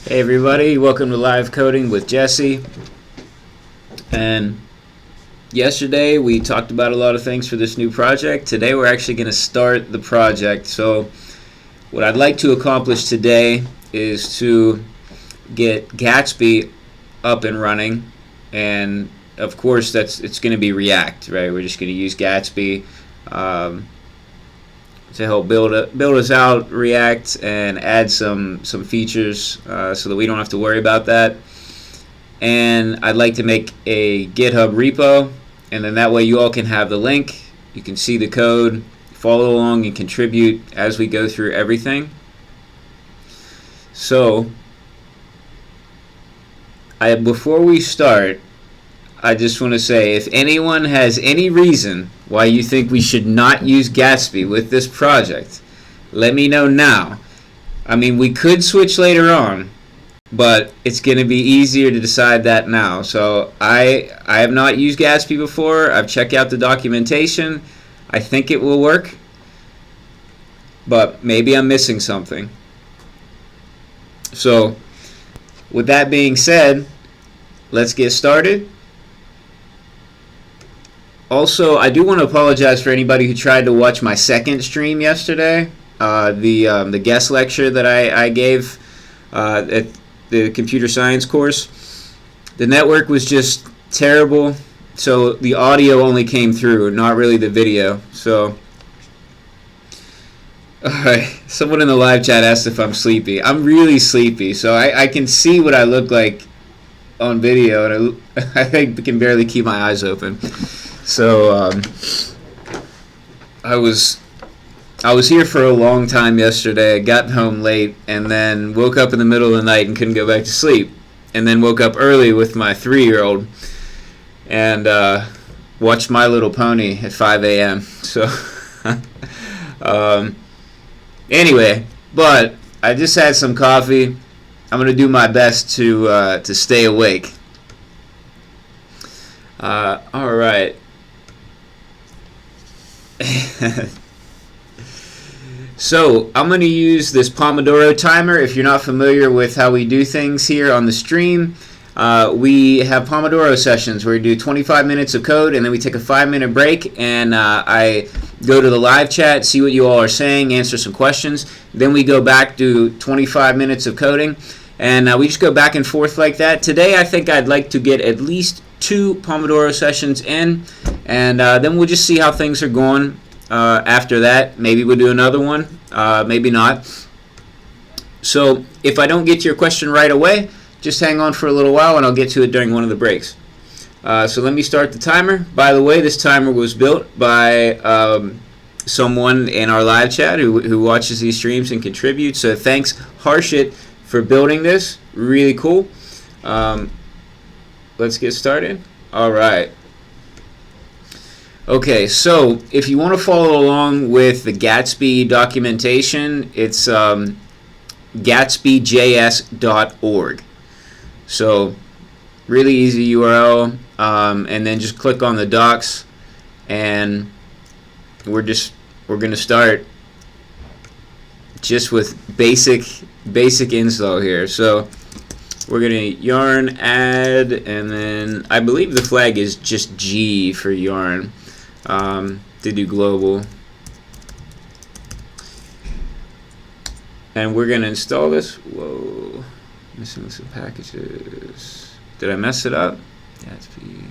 Hey everybody, welcome to Live Coding with Jesse. And yesterday we talked about a lot of things for this new project. Today we're actually going to start the project. So what I'd like to accomplish today is to get Gatsby up and running, and of course it's going to be React, right? We're just going to use Gatsby to help build us out React and add some features so that we don't have to worry about that. And I'd like to make a GitHub repo, and then that way you all can have the link, you can see the code, follow along and contribute as we go through everything. So before we start, I just want to say, if anyone has any reason why you think we should not use Gatsby with this project, let me know now. I mean, we could switch later on, but it's going to be easier to decide that now. So I have not used Gatsby before. I've checked out the documentation. I think it will work, but maybe I'm missing something. So with that being said, let's get started. Also, I do want to apologize for anybody who tried to watch my second stream yesterday, the guest lecture that I gave at the computer science course. The network was just terrible, so the audio only came through, not really the video. So, alright, someone in the live chat asked if I'm sleepy. I'm really sleepy, so I can see what I look like on video, and I can barely keep my eyes open. So I was here for a long time yesterday. I got home late and then woke up in the middle of the night and couldn't go back to sleep, and then woke up early with my 3-year-old and watched My Little Pony at 5 a.m. So anyway, but I just had some coffee. I'm gonna do my best to stay awake. All right. So I'm going to use this Pomodoro timer. If you're not familiar with how we do things here on the stream, we have Pomodoro sessions where we do 25 minutes of code and then we take a 5-minute break, and I go to the live chat, see what you all are saying, answer some questions. Then we go back to 25 minutes of coding, and we just go back and forth like that. Today I think I'd like to get at least 2 Pomodoro sessions in, and then we'll just see how things are going. After that, maybe we'll do another one, maybe not. So if I don't get to your question right away, just hang on for a little while and I'll get to it during one of the breaks. So let me start the timer. By the way, this timer was built by someone in our live chat who watches these streams and contributes. So thanks, Harshit, for building this. Really cool. Let's get started. All right. Okay, so if you want to follow along with the Gatsby documentation, it's GatsbyJS.org. So really easy URL, and then just click on the docs, and we're going to start just with basic install here. So we're going to yarn add, and then I believe the flag is just G for yarn. To do global, and we're gonna install this. Whoa, missing some packages. Did I mess it up? Gatsby.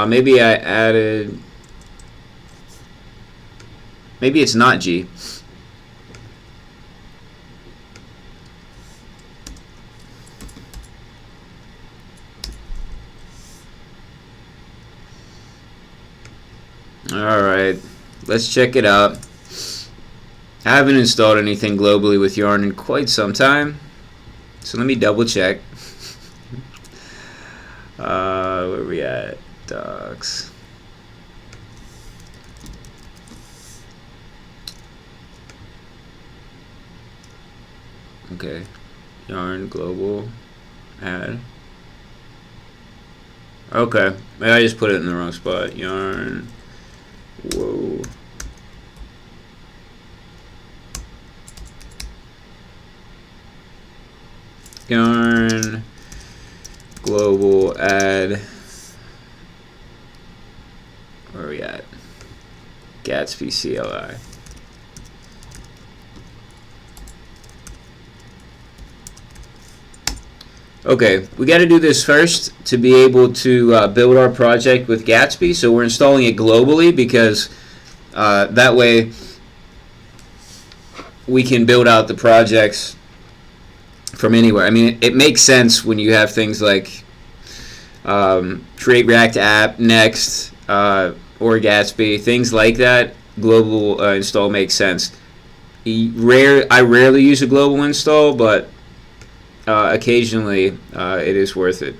Maybe I added. Maybe it's not G. Alright, let's check it out. I haven't installed anything globally with Yarn in quite some time, so let me double check. Where are we at? Docs. Okay, Yarn global add. Okay, maybe I just put it in the wrong spot. Yarn. Whoa. yarn global add, where are we at? Gatsby CLI. Okay, we got to do this first to be able to build our project with Gatsby. So we're installing it globally because that way we can build out the projects from anywhere. I mean, it makes sense when you have things like create React app, Next, or Gatsby, things like that. Global install makes sense. I rarely use a global install, but occasionally it is worth it.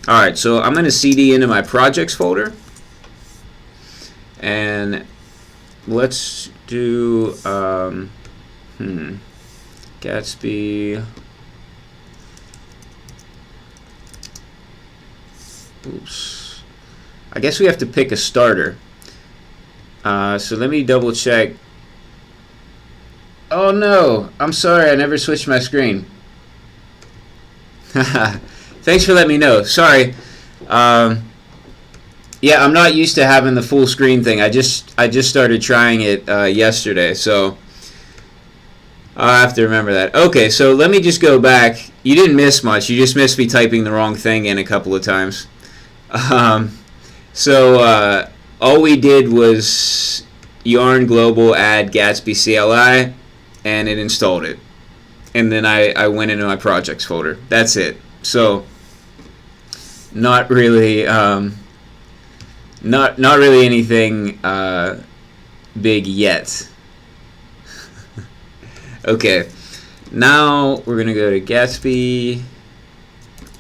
Alright, so I'm going to CD into my projects folder, and let's do Gatsby. Oops. I guess we have to pick a starter. So let me double check. Oh no, I'm sorry, I never switched my screen. Thanks for letting me know. Sorry. Yeah, I'm not used to having the full screen thing. I just started trying it yesterday, so I'll have to remember that. Okay, so let me just go back. You didn't miss much. You just missed me typing the wrong thing in a couple of times. So all we did was yarn global add Gatsby CLI, and it installed it. And then I went into my projects folder. That's it. So not really not really anything big yet. Okay, now we're gonna go to Gatsby.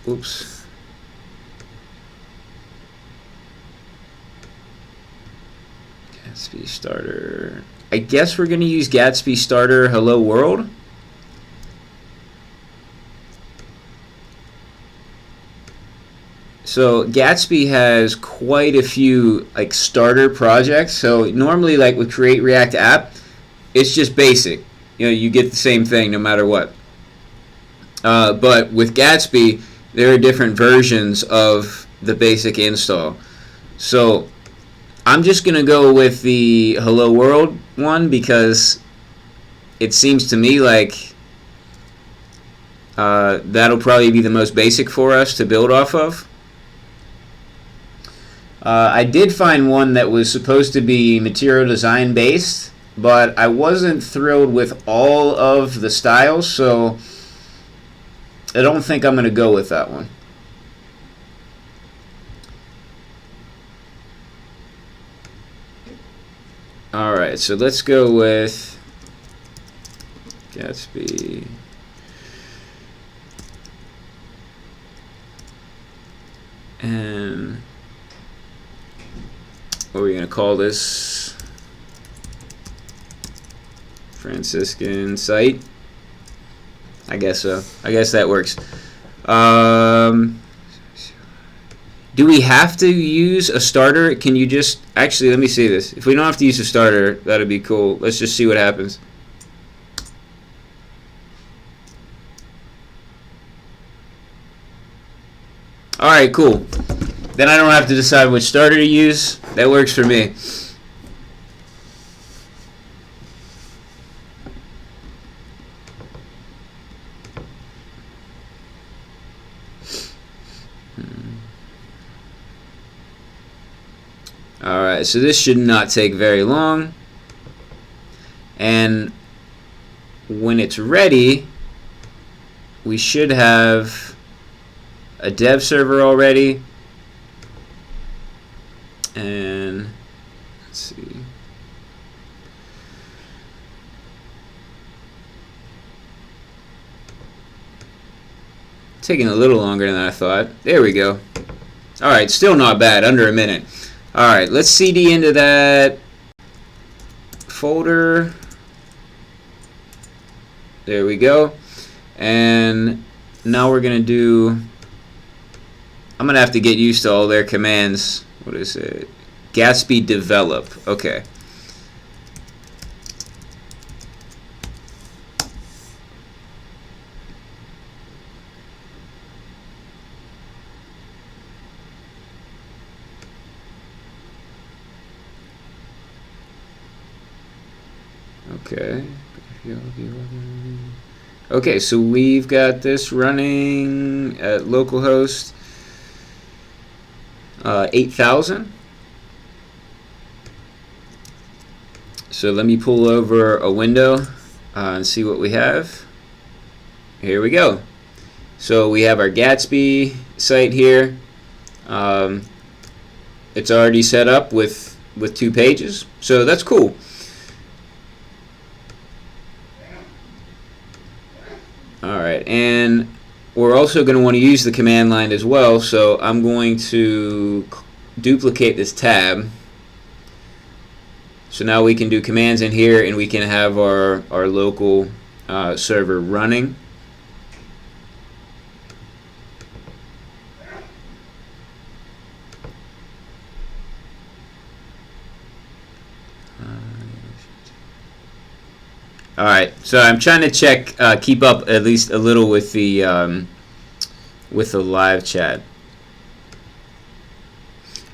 Oops. Gatsby starter. I guess we're gonna use Gatsby starter hello world. So Gatsby has quite a few like starter projects. So normally, like with create React app, it's just basic. You know, you get the same thing no matter what. But with Gatsby, there are different versions of the basic install. So I'm just gonna go with the hello world one because it seems to me like that'll probably be the most basic for us to build off of. I did find one that was supposed to be material design based, but I wasn't thrilled with all of the styles, so I don't think I'm going to go with that one. Alright, so let's go with Gatsby. And what are we going to call this? Franciscan site? I guess so. I guess that works. Do we have to use a starter? Can you just... Actually, let me see this. If we don't have to use a starter, that'd be cool. Let's just see what happens. Alright, cool. Then I don't have to decide which starter to use. That works for me. Alright, so this should not take very long. And when it's ready, we should have a dev server already. And let's see. Taking a little longer than I thought. There we go. Alright, still not bad, under a minute. Alright, let's CD into that folder. There we go. And now we're going to do... I'm going to have to get used to all their commands. What is it? Gatsby develop. Okay. Okay. Okay, so we've got this running at localhost 8000. So let me pull over a window and see what we have. Here we go. So we have our Gatsby site here. It's already set up with 2 pages, so that's cool. Alright, and we're also going to want to use the command line as well, so I'm going to duplicate this tab. So now we can do commands in here and we can have our local server running. Alright, so I'm trying to check, keep up at least a little with the live chat.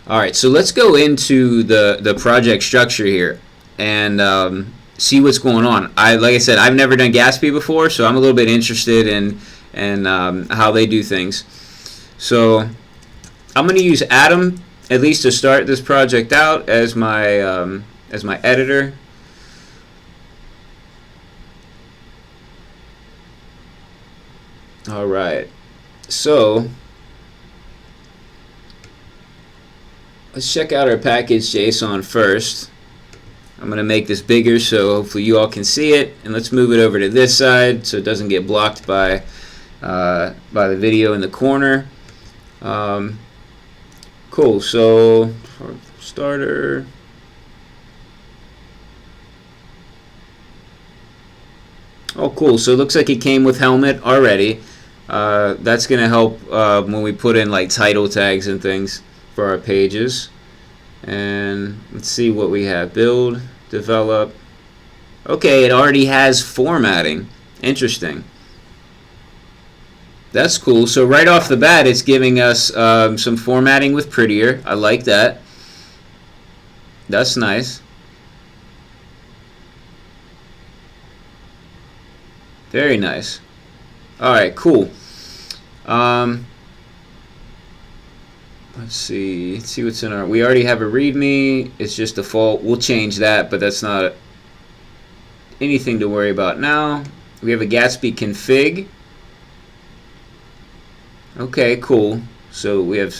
Alright, so let's go into the project structure here and see what's going on. Like I said, I've never done Gatsby before, so I'm a little bit interested in how they do things. So I'm going to use Atom at least to start this project out as my editor. Alright, so let's check out our package JSON first. I'm going to make this bigger so hopefully you all can see it, and let's move it over to this side so it doesn't get blocked by the video in the corner. Cool, so starter. Oh cool, so it looks like it came with helmet already. That's going to help when we put in like title tags and things for our pages. And let's see what we have. Build, develop. Okay, it already has formatting. Interesting. That's cool. So right off the bat it's giving us some formatting with Prettier. I like that. That's nice. Very nice. Alright, cool. Let's see what's in our. We already have a README. It's just default. We'll change that, but that's not anything to worry about now. We have a Gatsby config. Okay, cool. So we have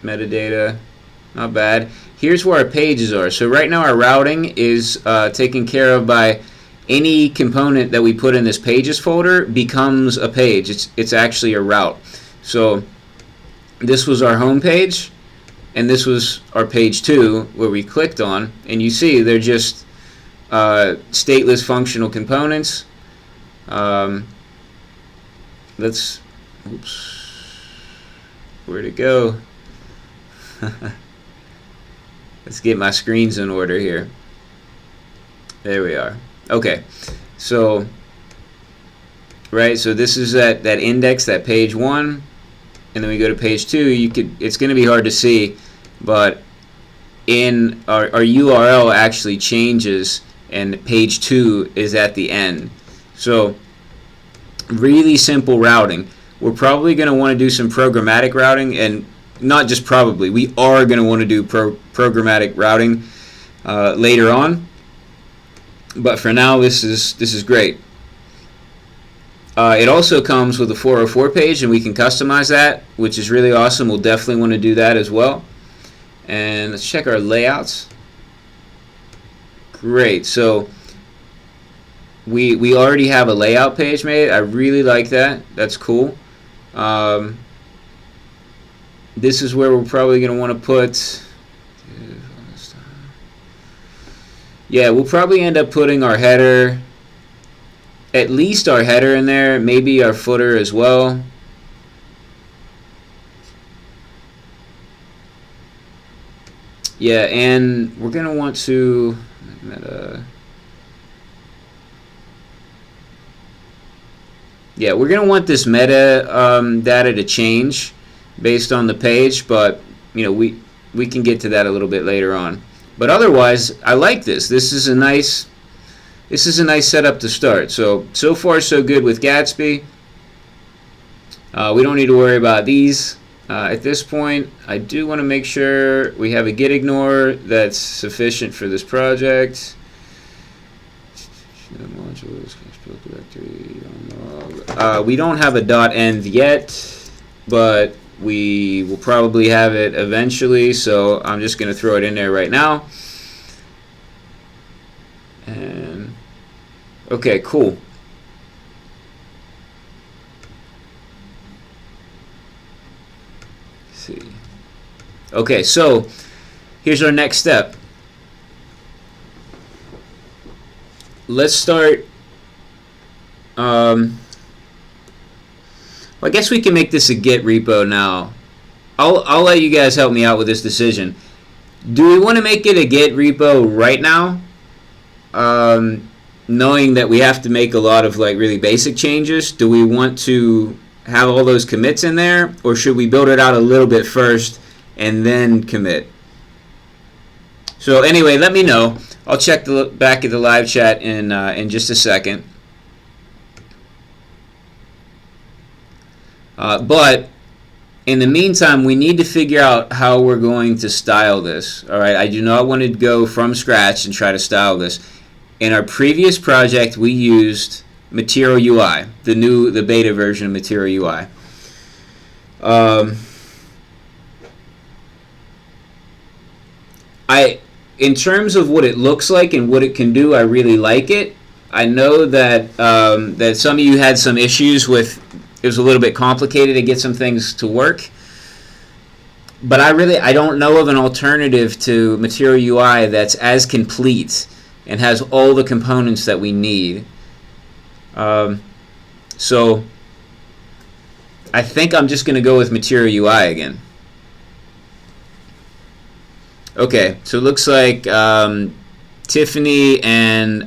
metadata. Not bad. Here's where our pages are. So right now our routing is taken care of by any component that we put in this pages folder becomes a page. It's actually a route. So this was our home page, and this was our page 2 where we clicked on, and you see they're just stateless functional components. Let's, oops, where'd it go? Let's get my screens in order here. There we are. Okay, so right, so this is that index, that page 1, and then we go to page 2. It's going to be hard to see, but in our URL actually changes, and page 2 is at the end. So really simple routing. We're probably going to want to do some programmatic routing, and not just probably, we are going to want to do programmatic routing later on. But for now, this is great. It also comes with a 404 page, and we can customize that, which is really awesome. We'll definitely want to do that as well. And let's check our layouts. Great. So we already have a layout page made. I really like that. That's cool. This is where we're probably going to want to put. Yeah, we'll probably end up putting our header, at least our header in there, maybe our footer as well. Yeah, and we're going to want to yeah, we're going to want this meta data to change based on the page, but you know, we can get to that a little bit later on. But otherwise, I like this. This is a nice this is a nice setup to start. So far so good with Gatsby. We don't need to worry about these at this point. I do want to make sure we have a git ignore that's sufficient for this project. We don't have a .env yet, but we will probably have it eventually, so I'm just going to throw it in there right now. And okay, cool. Let's see. Okay, so here's our next step. Let's start. Well, I guess we can make this a Git repo now. I'll let you guys help me out with this decision. Do we want to make it a Git repo right now, knowing that we have to make a lot of like really basic changes? Do we want to have all those commits in there, or should we build it out a little bit first and then commit? So anyway, let me know. I'll check back at the live chat in just a second. But in the meantime, we need to figure out how we're going to style this. All right, I do not want to go from scratch and try to style this. In our previous project, we used MaterialUI, the beta version of MaterialUI. In terms of what it looks like and what it can do, I really like it. I know that that some of you had some issues with. It was a little bit complicated to get some things to work, but I don't know of an alternative to MaterialUI that's as complete and has all the components that we need. So I think I'm just going to go with MaterialUI again. Okay, so it looks like Tiffany and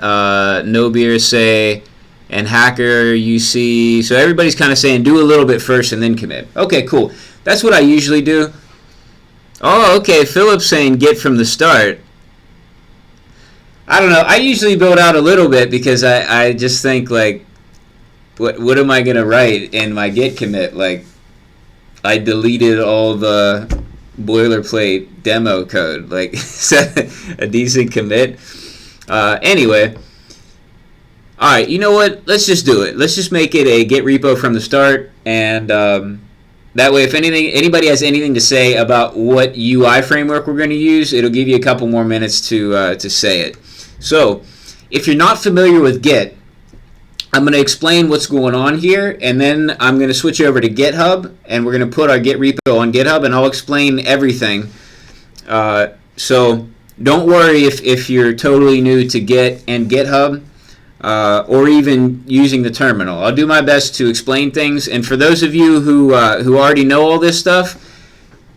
No Beer say, and Hacker, you see, so everybody's kind of saying do a little bit first and then commit. Okay, cool. That's what I usually do. Oh, okay, Philip's saying Git from the start. I don't know. I usually build out a little bit because I just think, like, what am I going to write in my Git commit? Like, I deleted all the boilerplate demo code. Like, is that a decent commit? Anyway. Alright, you know what? Let's just do it. Let's just make it a Git repo from the start, and that way if anybody has anything to say about what UI framework we're going to use, it'll give you a couple more minutes to say it. So, if you're not familiar with Git, I'm going to explain what's going on here, and then I'm going to switch over to GitHub, and we're going to put our Git repo on GitHub, and I'll explain everything. So, don't worry if you're totally new to Git and GitHub. Or even using the terminal. I'll do my best to explain things, and for those of you who already know all this stuff,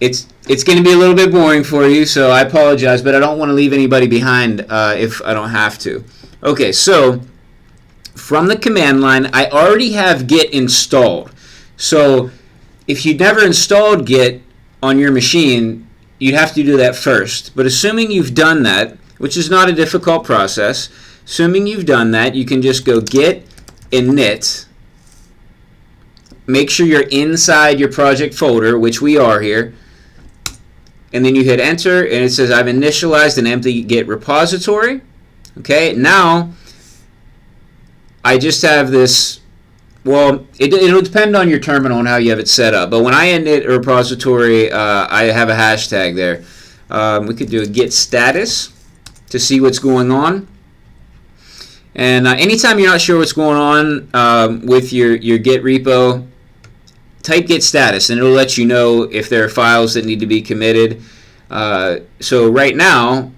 it's going to be a little bit boring for you, so I apologize, but I don't want to leave anybody behind if I don't have to. Okay, so from the command line, I already have Git installed. So if you've never installed Git on your machine, you'd have to do that first. But assuming you've done that, which is not a difficult process, assuming you've done that, you can just go git init. Make sure you're inside your project folder, which we are here. And then you hit enter, and it says I've initialized an empty Git repository. Okay, now I just have this. Well, it'll depend on your terminal and how you have it set up. But when I init a repository, I have a hashtag there. We could do a git status to see what's going on. And anytime you're not sure what's going on with your Git repo, type git status, and it'll let you know if there are files that need to be committed. So right now,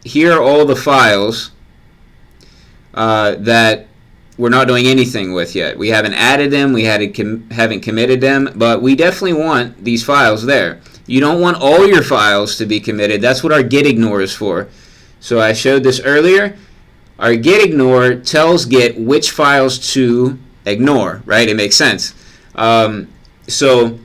here are all the files that we're not doing anything with yet. We haven't added them, we haven't committed them, but we definitely want these files there. You don't want all your files to be committed. That's what our git ignore is for. So I showed this earlier. Our git ignore tells Git which files to ignore, right? It makes sense. So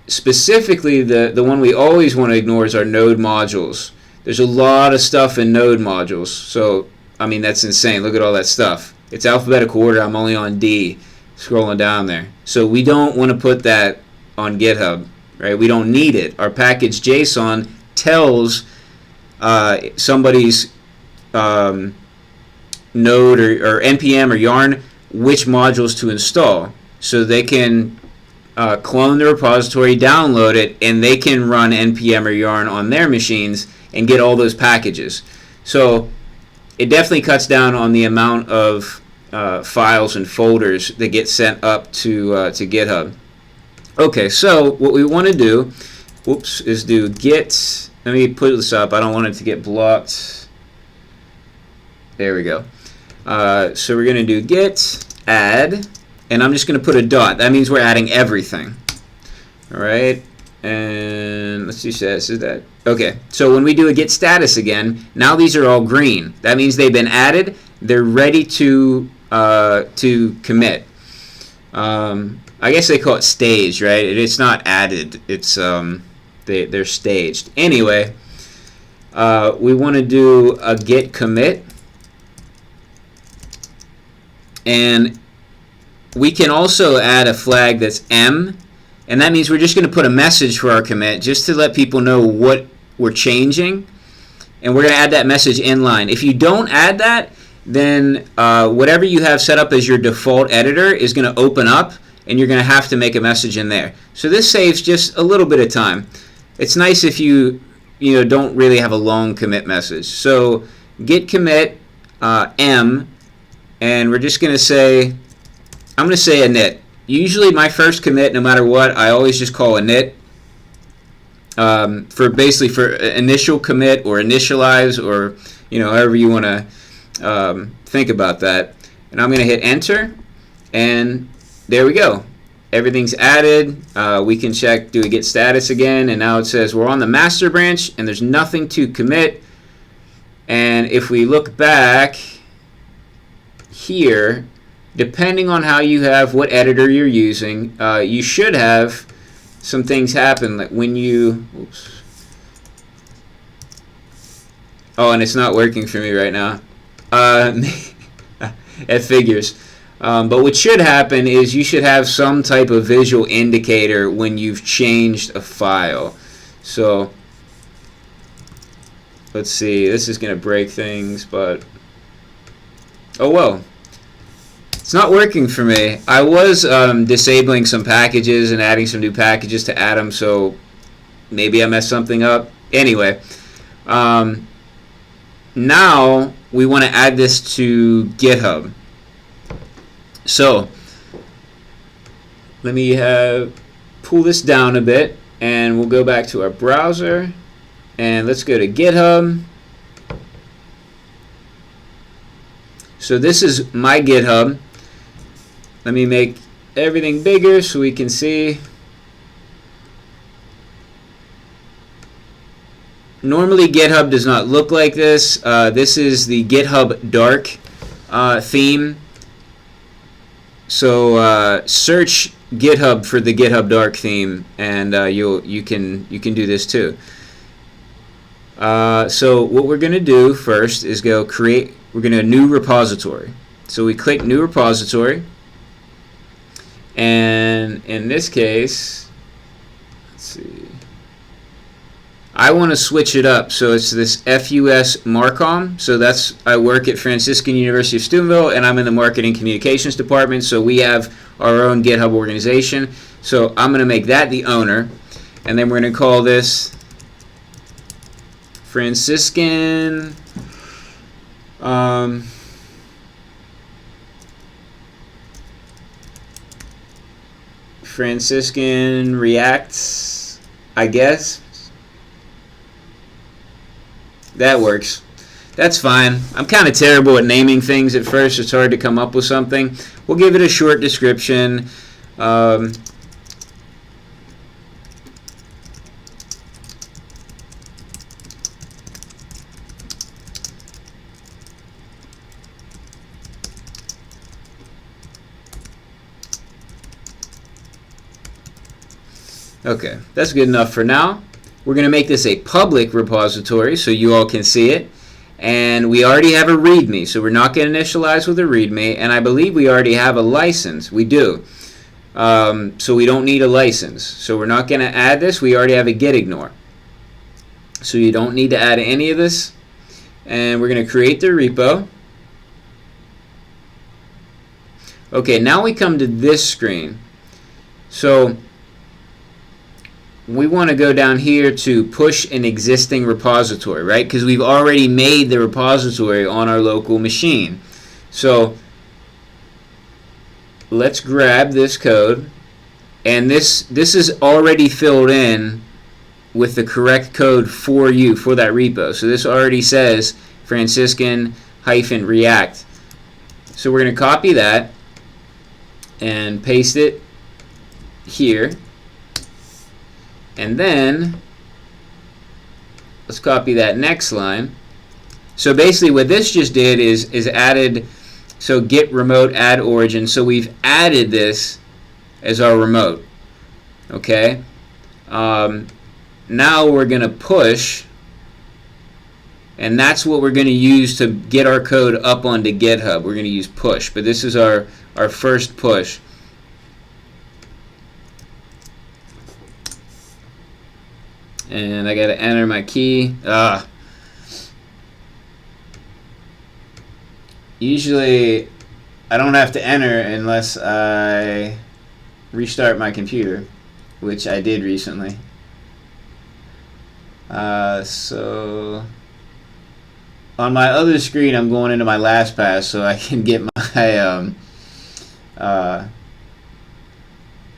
specifically, the one we always want to ignore is our node modules. There's a lot of stuff in node modules. So I mean, that's insane. Look at all that stuff. It's alphabetical order. I'm only on D, scrolling down there. So we don't want to put that on GitHub, right? We don't need it. Our package JSON tells somebody's node or npm or yarn which modules to install, so they can clone the repository, download it, and they can run npm or yarn on their machines and get all those packages. So it definitely cuts down on the amount of files and folders that get sent up to GitHub. Okay, so what we want to do, is do git. Let me put this up. I don't want it to get blocked. There we go. So we're going to do git add, and I'm just going to put a dot. That means we're adding everything. All right, and let's see, says that. Okay, so when we do a git status again, now these are all green. That means they've been added. They're ready to commit. I guess they call it staged, right? It's not added. It's they're staged. Anyway, we want to do a git commit, and we can also add a flag that's M, and that means we're just going to put a message for our commit just to let people know what we're changing, and we're going to add that message inline. If you don't add that, then whatever you have set up as your default editor is going to open up, and you're going to have to make a message in there. So this saves just a little bit of time. It's nice if you don't really have a long commit message. So git commit M, and we're just going to say, I'm going to say init. Usually my first commit, no matter what, I always just call init. For initial commit or initialize, or however you want to think about that. And I'm going to hit enter, and there we go. Everything's added. We can check, do a git status again, and now it says we're on the master branch and there's nothing to commit. And if we look back here, depending on how you have, what editor you're using, you should have some things happen, like when you, oh, and it's not working for me right now. It figures. But what should happen is you should have some type of visual indicator when you've changed a file. So let's see, this is going to break things, but oh well. It's not working for me. I was disabling some packages and adding some new packages to add them, so maybe I messed something up. Anyway, now we want to add this to GitHub. So let me pull this down a bit, and we'll go back to our browser, and let's go to GitHub. So this is my GitHub. Let me make everything bigger so we can see. Normally GitHub does not look like this. This is the GitHub Dark theme. So search GitHub for the GitHub Dark theme, and you can do this too. So what we're going to do first is go create. We're going to new repository. So we click new repository, and in this case, let's see. I want to switch it up, so it's this FUS Marcom. So I work at Franciscan University of Steubenville, and I'm in the Marketing Communications Department, so we have our own GitHub organization. So I'm going to make that the owner, and then we're going to call this Franciscan Franciscan Reacts, I guess. That works. That's fine. I'm kind of terrible at naming things at first. It's hard to come up with something. We'll give it a short description. Okay, that's good enough for now. We're going to make this a public repository so you all can see it. and we already have a README, so we're not going to initialize with a README, and I believe we already have a license. We do. So we don't need a license. So we're not going to add this. We already have a git ignore. So you don't need to add any of this. And we're going to create the repo. Okay, now we come to this screen. So we want to go down here to push an existing repository, right? Because we've already made the repository on our local machine. So let's grab this code, and this is already filled in with the correct code for you for that repo. So this already says Franciscan-React. So we're going to copy that and paste it here, and then let's copy that next line. So basically what this just did is added, so git remote add origin, so we've added this as our remote. Okay, now we're going to push, and that's what we're going to use to get our code up onto GitHub. We're going to use push, but this is our first push. And I got to enter my key. Usually I don't have to enter unless I restart my computer, which I did recently. So on my other screen I'm going into my LastPass so I can get my let's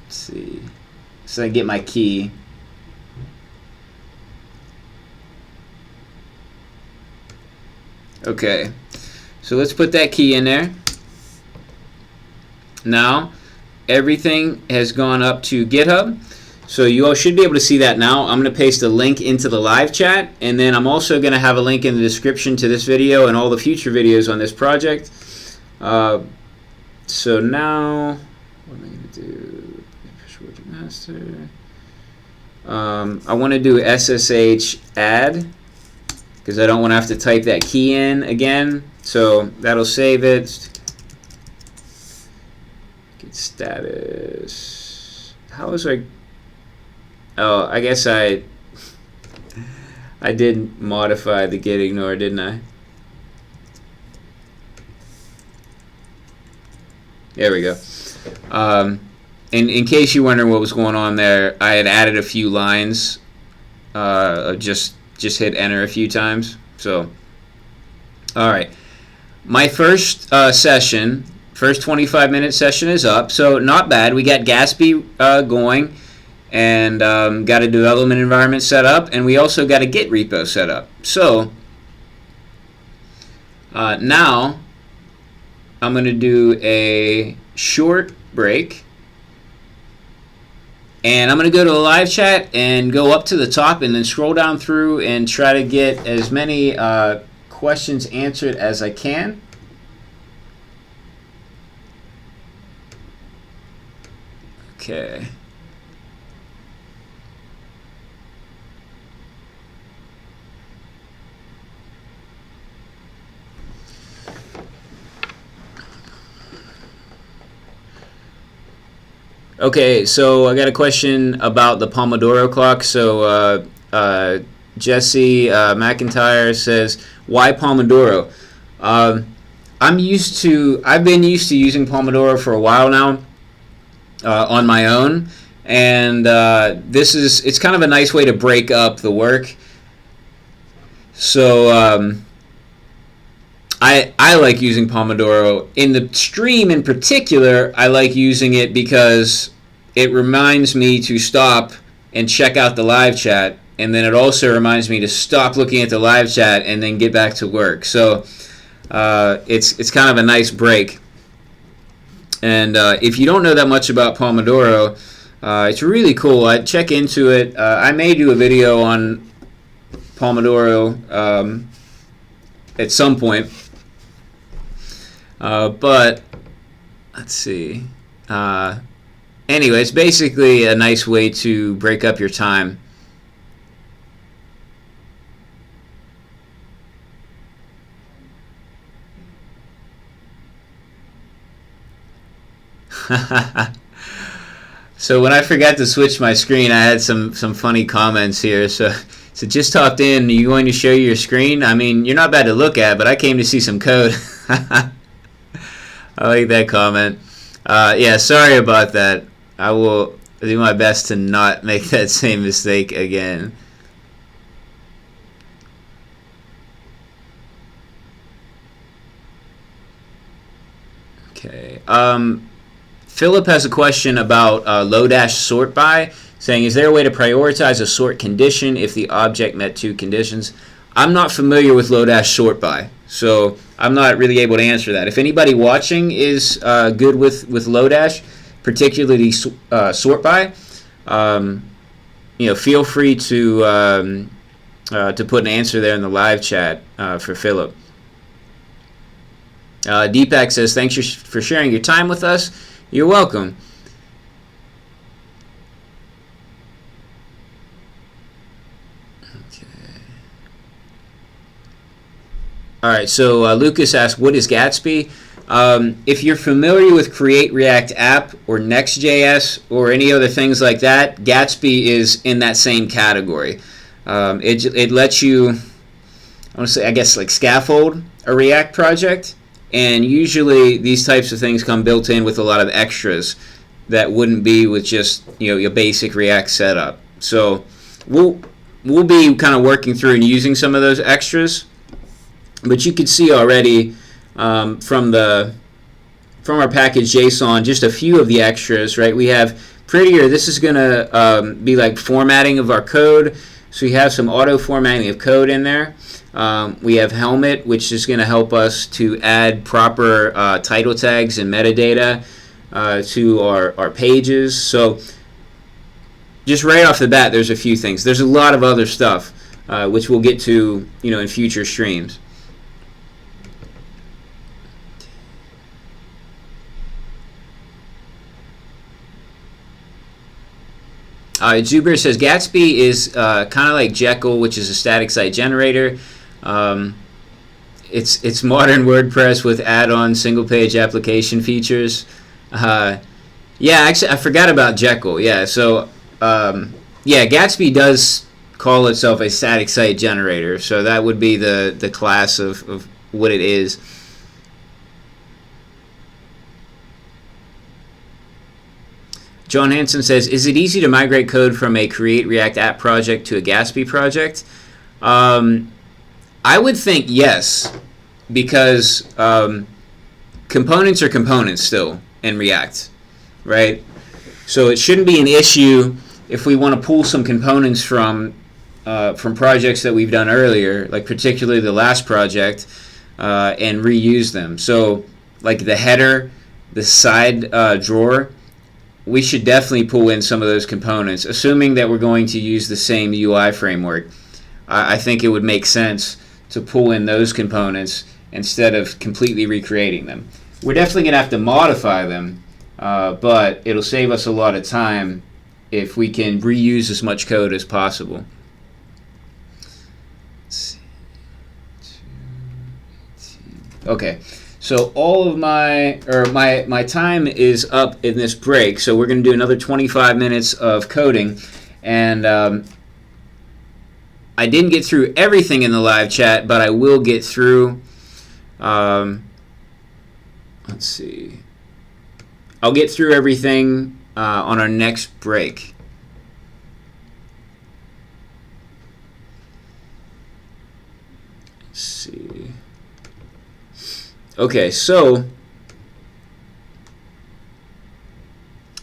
see, so I can get my key. Okay, so let's put that key in there. Now everything has gone up to GitHub, so you all should be able to see that now. I'm going to paste a link into the live chat, and then I'm also going to have a link in the description to this video and all the future videos on this project. So now, what am I going to do? Master. I want to do SSH add, because I don't want to have to type that key in again. So that'll save it. Git status. How was I? Oh, I guess I did modify the git ignore, didn't I? There we go. In case you're wondering what was going on there, I had added a few lines. Just hit enter a few times. So, all right. My first session, first 25-minute session is up. So not bad. We got Gatsby going, and got a development environment set up, and we also got a Git repo set up. So now I'm going to do a short break, and I'm going to go to the live chat and go up to the top and then scroll down through and try to get as many questions answered as I can. Okay. Okay, so I got a question about the Pomodoro clock. So Jesse McIntyre says, why Pomodoro? I've been used to using Pomodoro for a while now on my own, and it's kind of a nice way to break up the work. So I like using Pomodoro. In the stream in particular, I like using it because it reminds me to stop and check out the live chat, and then it also reminds me to stop looking at the live chat and then get back to work. So it's kind of a nice break. And if you don't know that much about Pomodoro, it's really cool. I'd check into it. I may do a video on Pomodoro at some point. But let's see. Anyway, it's basically a nice way to break up your time. So when I forgot to switch my screen, I had some funny comments here. So just hopped in. Are you going to show your screen? I mean, you're not bad to look at, but I came to see some code. I like that comment. Yeah, sorry about that. I will do my best to not make that same mistake again. Okay. Philip has a question about low-dash sort by, saying, is there a way to prioritize a sort condition if the object met two conditions? I'm not familiar with low-dash sort by, so I'm not really able to answer that. If anybody watching is good with low-dash, particularly sort by, feel free to put an answer there in the live chat for Philip. Deepak says, thanks for sharing your time with us. You're welcome. Okay. All right, so Lucas asked, what is Gatsby? If you're familiar with Create React App or Next.js or any other things like that, Gatsby is in that same category. It lets you, I want to say, I guess, like scaffold a React project. And usually these types of things come built in with a lot of extras that wouldn't be with just your basic React setup. So we'll be kind of working through and using some of those extras. But you can see already from our package JSON just a few of the extras, right? We have Prettier. This is going to be like formatting of our code. So we have some auto formatting of code in there. We have Helmet, which is going to help us to add proper title tags and metadata to our pages. So just right off the bat, there's a few things. There's a lot of other stuff, which we'll get to in future streams. Zuber says Gatsby is kind of like Jekyll, which is a static site generator. It's modern WordPress with add-on single-page application features. Yeah, actually, I forgot about Jekyll. Yeah, so yeah, Gatsby does call itself a static site generator, so that would be the class of what it is. John Hansen says, is it easy to migrate code from a Create React App project to a Gatsby project? I would think yes, because components are components still in React, right? So it shouldn't be an issue if we want to pull some components from projects that we've done earlier, like particularly the last project, and reuse them. So like the header, the side drawer, we should definitely pull in some of those components, assuming that we're going to use the same UI framework. I think it would make sense to pull in those components instead of completely recreating them. We're definitely going to have to modify them, but it'll save us a lot of time if we can reuse as much code as possible. Let's see. Okay. So all of my time is up in this break, so we're going to do another 25 minutes of coding, and I didn't get through everything in the live chat, but I will get through, let's see, I'll get through everything on our next break. Let's see. Okay, so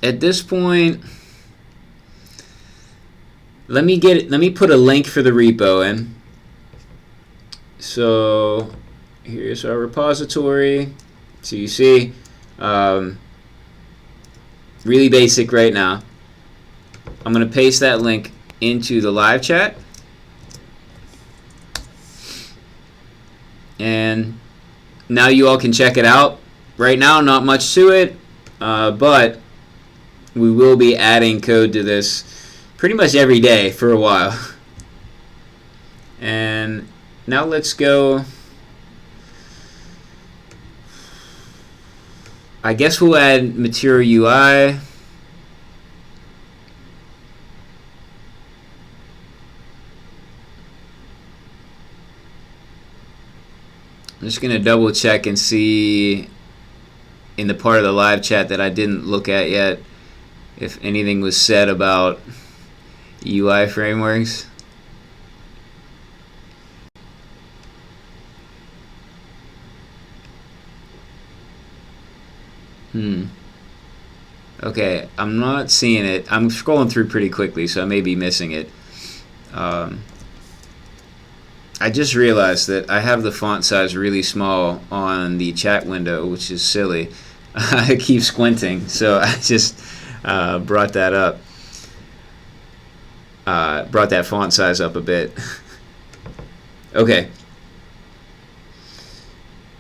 at this point, let me put a link for the repo in. So here's our repository. So you see, really basic right now. I'm going to paste that link into the live chat. And now you all can check it out. Right now, not much to it, but we will be adding code to this pretty much every day for a while. And now let's go. I guess we'll add MaterialUI. I'm just going to double check and see in the part of the live chat that I didn't look at yet if anything was said about UI frameworks. Okay, I'm not seeing it. I'm scrolling through pretty quickly, so I may be missing it. I just realized that I have the font size really small on the chat window, which is silly. I keep squinting, so I just brought that up. Brought that font size up a bit. Okay.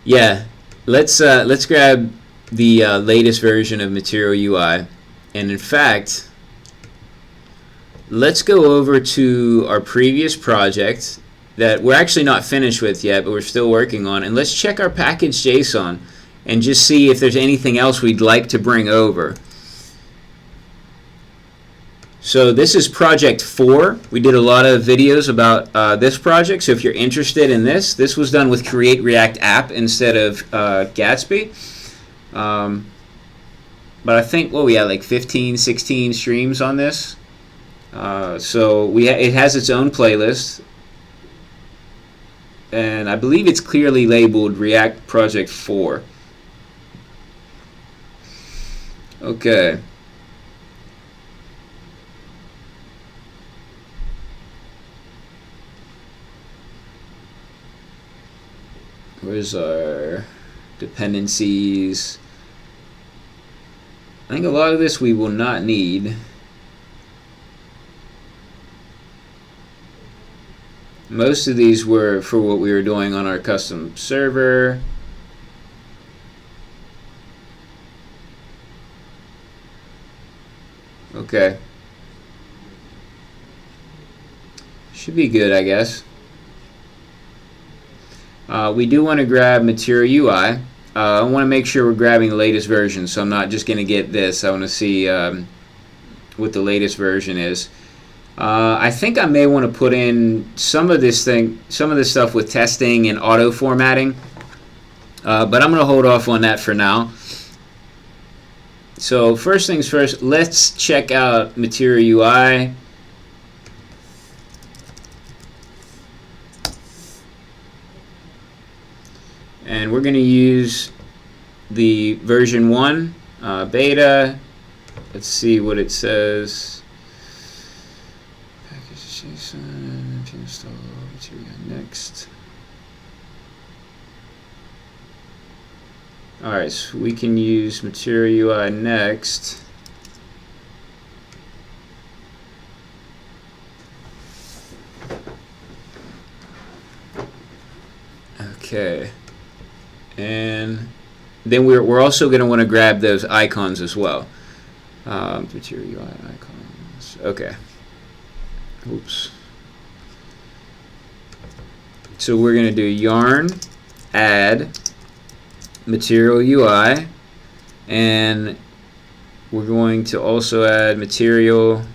Yeah, let's grab the latest version of MaterialUI, and in fact, let's go over to our previous project that we're actually not finished with yet, but we're still working on, and let's check our package.json and just see if there's anything else we'd like to bring over. So this is project 4. We did a lot of videos about this project, so if you're interested in this was done with Create React App instead of Gatsby. But I think, well, we had like 15, 16 streams on this. So it has its own playlist. And I believe it's clearly labeled React Project 4. Okay. Where's our dependencies? I think a lot of this we will not need. Most of these were for what we were doing on our custom server. Okay. Should be good, I guess. We do want to grab MaterialUI. I want to make sure we're grabbing the latest version, so I'm not just going to get this. I want to see what the latest version is. I think I may want to put in some of this stuff with testing and auto formatting, but I'm going to hold off on that for now. So first things first, let's check out MaterialUI. And we're going to use the version 1 beta. Let's see what it says. Package.json, install MaterialUI next. Alright, so we can use MaterialUI next. Okay. And then we're also going to want to grab those icons as well. MaterialUI icons. Okay. Oops. So we're going to do yarn add MaterialUI, and we're going to also add MaterialUI.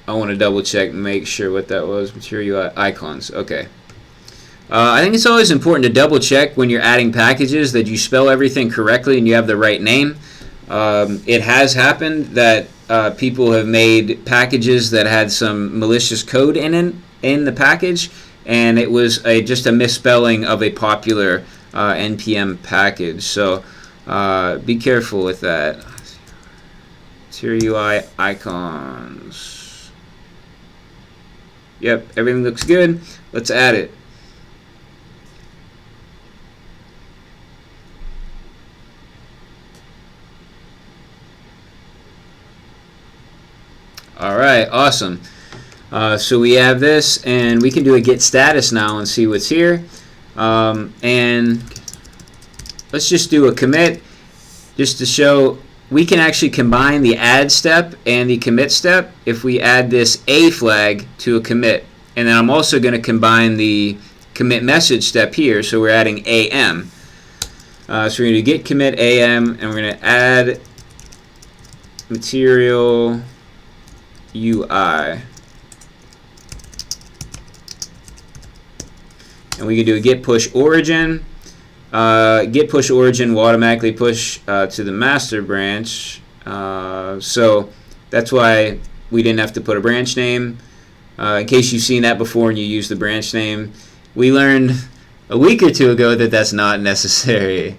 I want to double check and make sure what that was. MaterialUI icons. Okay. I think it's always important to double check when you're adding packages that you spell everything correctly and you have the right name. It has happened that people have made packages that had some malicious code in the package, and it was just a misspelling of a popular NPM package. So be careful with that. MaterialUI icons. Yep, everything looks good. Let's add it. Alright, awesome. So we have this, and we can do a git status now and see what's here. And let's just do a commit just to show we can actually combine the add step and the commit step if we add this A flag to a commit. And then I'm also going to combine the commit message step here, so we're adding AM. So we're going to git commit AM, and we're going to add MaterialUI. And we can do a git push origin. Git push origin will automatically push to the master branch. So that's why we didn't have to put a branch name. In case you've seen that before and you use the branch name, we learned a week or two ago that that's not necessary.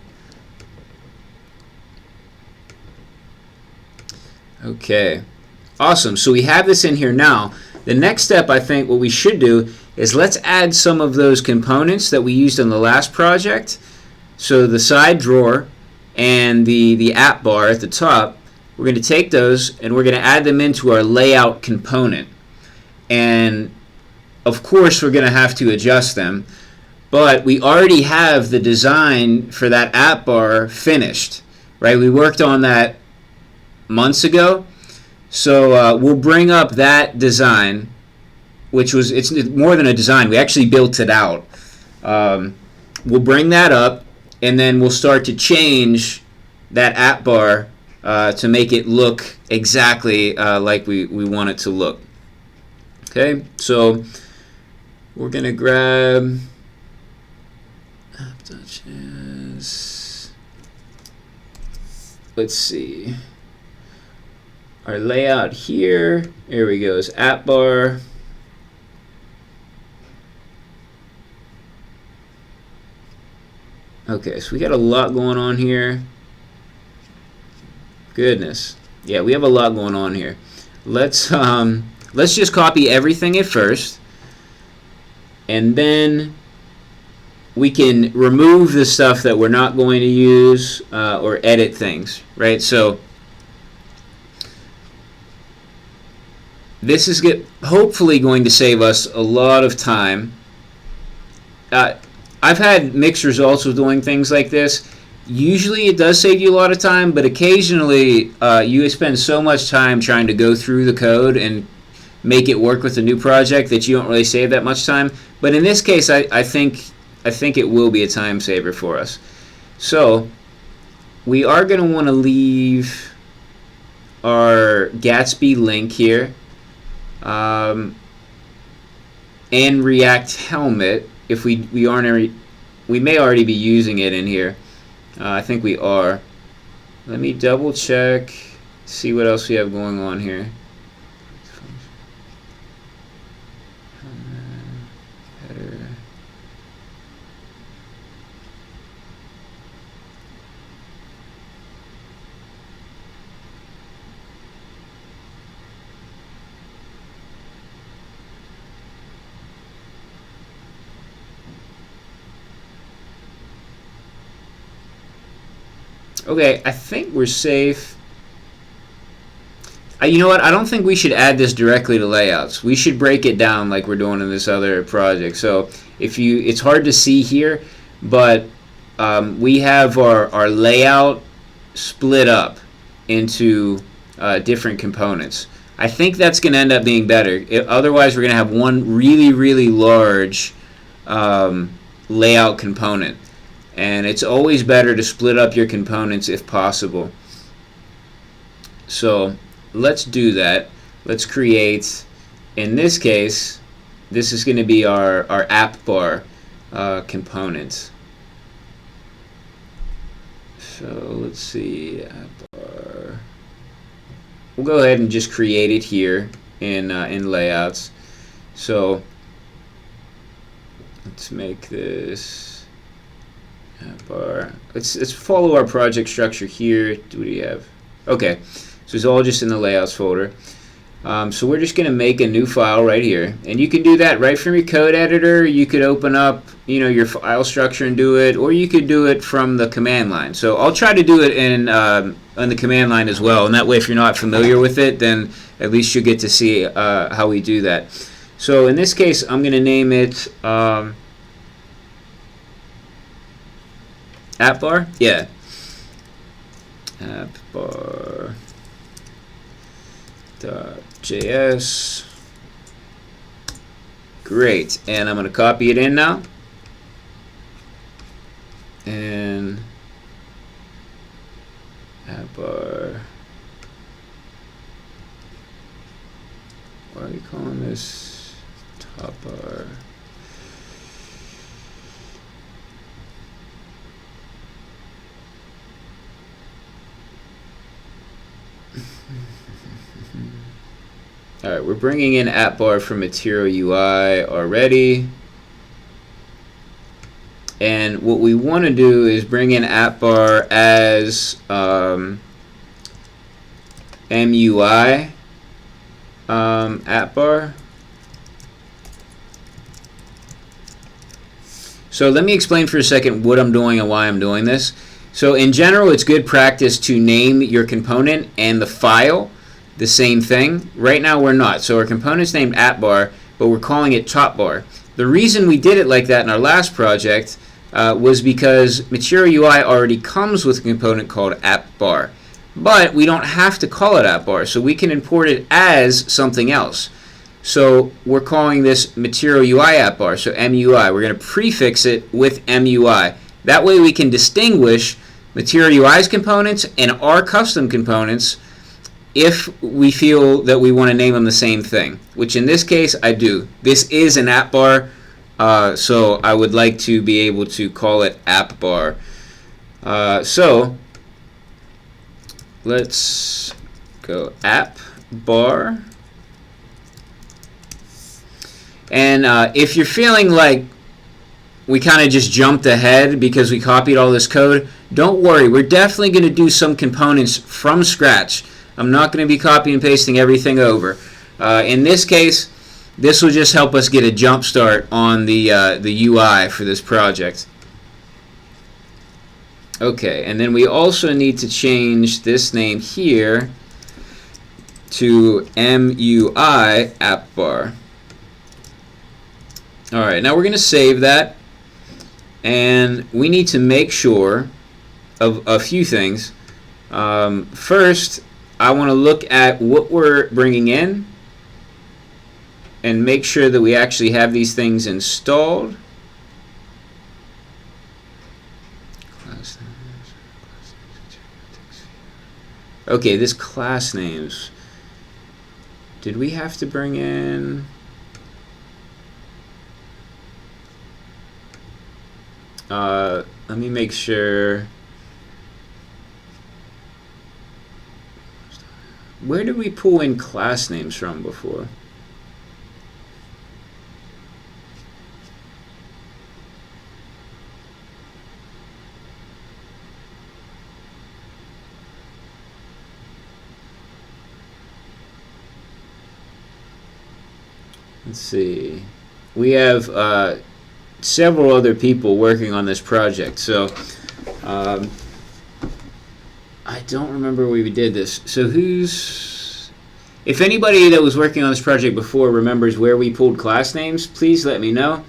Okay, awesome. So we have this in here now. The next step, I think, what we should do is let's add some of those components that we used in the last project. So the side drawer and the app bar at the top, we're going to take those and we're going to add them into our layout component. And of course we're going to have to adjust them, but we already have the design for that app bar finished, right? We worked on that months ago. So we'll bring up that design, which was, it's more than a design, we actually built it out. We'll bring that up, and then we'll start to change that app bar to make it look exactly like we want it to look. Okay, so we're going to grab app.js. Let's see. Our layout here, here we go, is AppBar. Okay, so we got a lot going on here. Goodness. Yeah, we have a lot going on here. Let's just copy everything at first, and then we can remove the stuff that we're not going to use or edit things, right? So this is hopefully going to save us a lot of time. I've had mixed results with doing things like this. Usually it does save you a lot of time, but occasionally you spend so much time trying to go through the code and make it work with a new project that you don't really save that much time. But in this case, I think it will be a time saver for us. So we are going to want to leave our Gatsby link here. And React Helmet, if we may already be using it in here. I think we are. Let me double check, see what else we have going on here. Header. Okay, I think we're safe. You know what? I don't think we should add this directly to layouts. We should break it down like we're doing in this other project. So it's hard to see here, but we have our layout split up into different components. I think that's going to end up being better. Otherwise, we're going to have one really, really large layout component. And it's always better to split up your components if possible. So let's do that. Let's create, in this case, this is going to be our app bar component. So let's see, app bar. We'll go ahead and just create it here in layouts. So let's make this AppBar. Let's follow our project structure here. What do we have? Okay, so it's all just in the layouts folder. So we're just going to make a new file right here, and you can do that right from your code editor. You could open up, your file structure and do it, or you could do it from the command line. So I'll try to do it on the command line as well, and that way, if you're not familiar with it, then at least you get to see how we do that. So in this case, I'm going to name it AppBar? Yeah. AppBar.js. Great. And I'm going to copy it in now. AppBar. All right, we're bringing in AppBar from MaterialUI already. And what we want to do is bring in AppBar as MUI AppBar. So let me explain for a second what I'm doing and why I'm doing this. So in general, it's good practice to name your component and the file the same thing. Right now we're not. So our component's named AppBar, but we're calling it TopBar. The reason we did it like that in our last project was because MaterialUI already comes with a component called AppBar. But we don't have to call it AppBar, so we can import it as something else. So we're calling this MaterialUI AppBar, so MUI. We're going to prefix it with MUI. That way we can distinguish MaterialUI's components and our custom components if we feel that we want to name them the same thing, which in this case I do. This is an AppBar, so I would like to be able to call it AppBar. So let's go AppBar. And if you're feeling like we kind of just jumped ahead because we copied all this code, don't worry. We're definitely going to do some components from scratch. I'm not going to be copy and pasting everything over. In this case, this will just help us get a jump start on the UI for this project. Okay, and then we also need to change this name here to MUI AppBar. Alright, now we're going to save that, and we need to make sure of a few things. First, I want to look at what we're bringing in and make sure that we actually have these things installed. Okay, this class names. Did we have to bring in... let me make sure. Where did we pull in class names from before? Let's see. We have several other people working on this project, so I don't remember where we did this. So if anybody that was working on this project before remembers where we pulled class names, please let me know.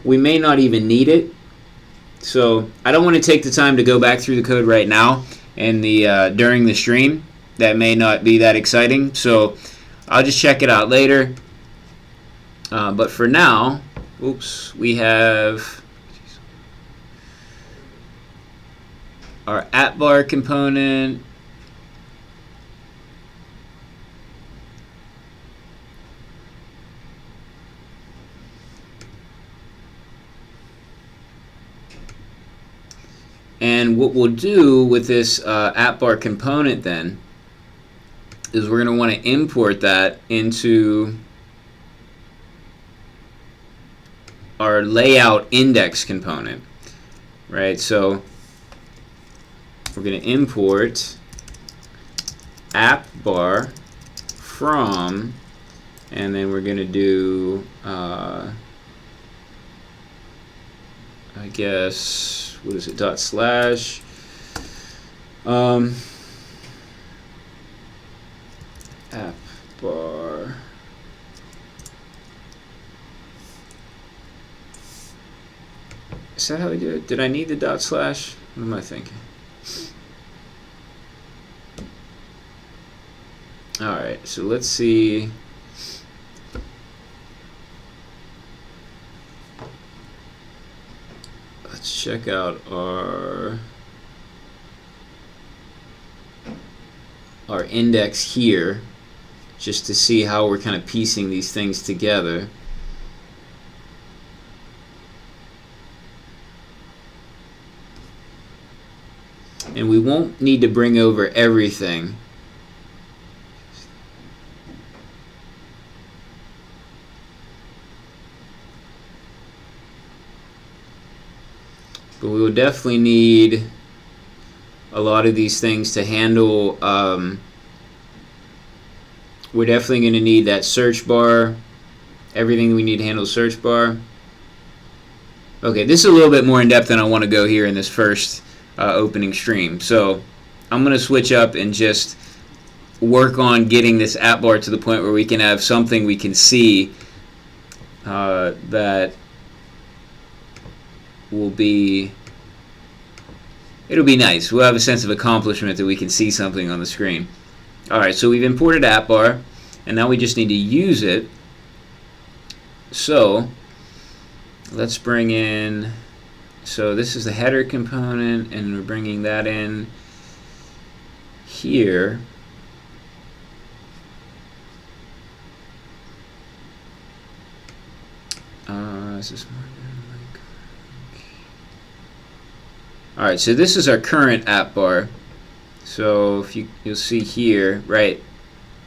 We may not even need it, so I don't want to take the time to go back through the code right now and during the stream. That may not be that exciting, so I'll just check it out later. But for now, oops, we have our AppBar component. And what we'll do with this AppBar component then is we're going to want to import that into our layout index component, right? So we're going to import AppBar from, and then we're going to do, I guess, what is it, // AppBar. Is that how we do it? Did I need the // What am I thinking? Alright, so let's see. Let's check out our index here, just to see how we're kind of piecing these things together. and we won't need to bring over everything. But we will definitely need a lot of these things to handle. We're definitely going to need that search bar, everything we need to handle search bar. Okay, this is a little bit more in depth than I want to go here in this first opening stream. So I'm going to switch up and just work on getting this app bar to the point where we can have something we can see that will be, it'll be nice. We'll have a sense of accomplishment that we can see something on the screen. Alright, so we've imported AppBar, and now we just need to use it. So let's bring in, so this is the header component, and we're bringing that in here. Is this more? Alright, so this is our current app bar. So if you'll see here, right,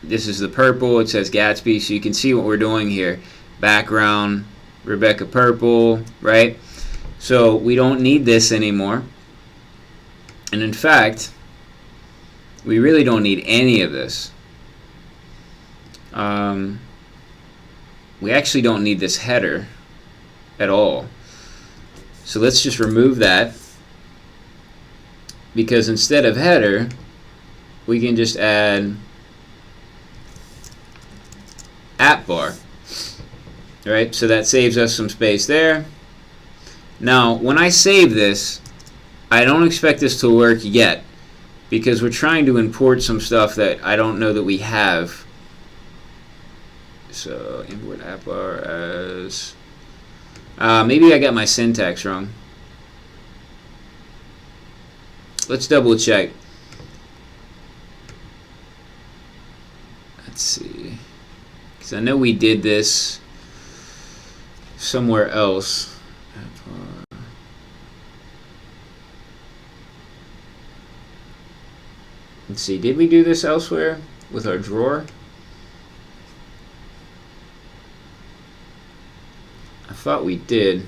this is the purple, it says Gatsby, so you can see what we're doing here. Background, Rebecca Purple, right? So we don't need this anymore. And in fact, we really don't need any of this. We actually don't need this header at all. So let's just remove that, because instead of header, we can just add app bar. Right? So that saves us some space there. Now, when I save this, I don't expect this to work yet, because we're trying to import some stuff that I don't know that we have. So import app bar as, maybe I got my syntax wrong. Let's double check. Let's see, because I know we did this somewhere else. Let's see, did we do this elsewhere with our drawer? I thought we did.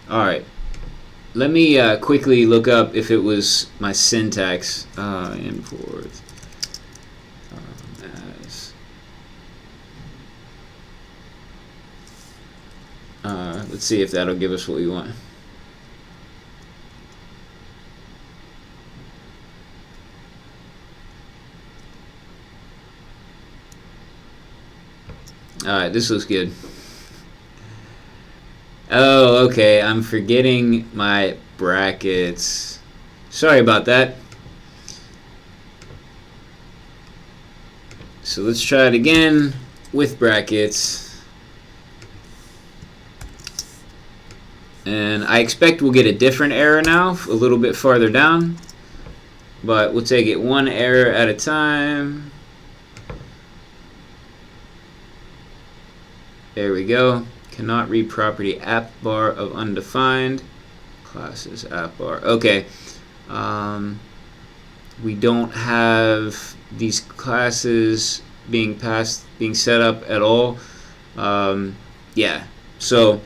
Alright, let me quickly look up if it was my syntax. Import as. Let's see if that'll give us what we want. Alright, this looks good. Oh, okay, I'm forgetting my brackets. Sorry about that. So let's try it again with brackets. And I expect we'll get a different error now, a little bit farther down. But we'll take it one error at a time. There we go. Cannot read property app bar of undefined. Classes app bar. Okay. We don't have these classes being set up at all. Yeah. So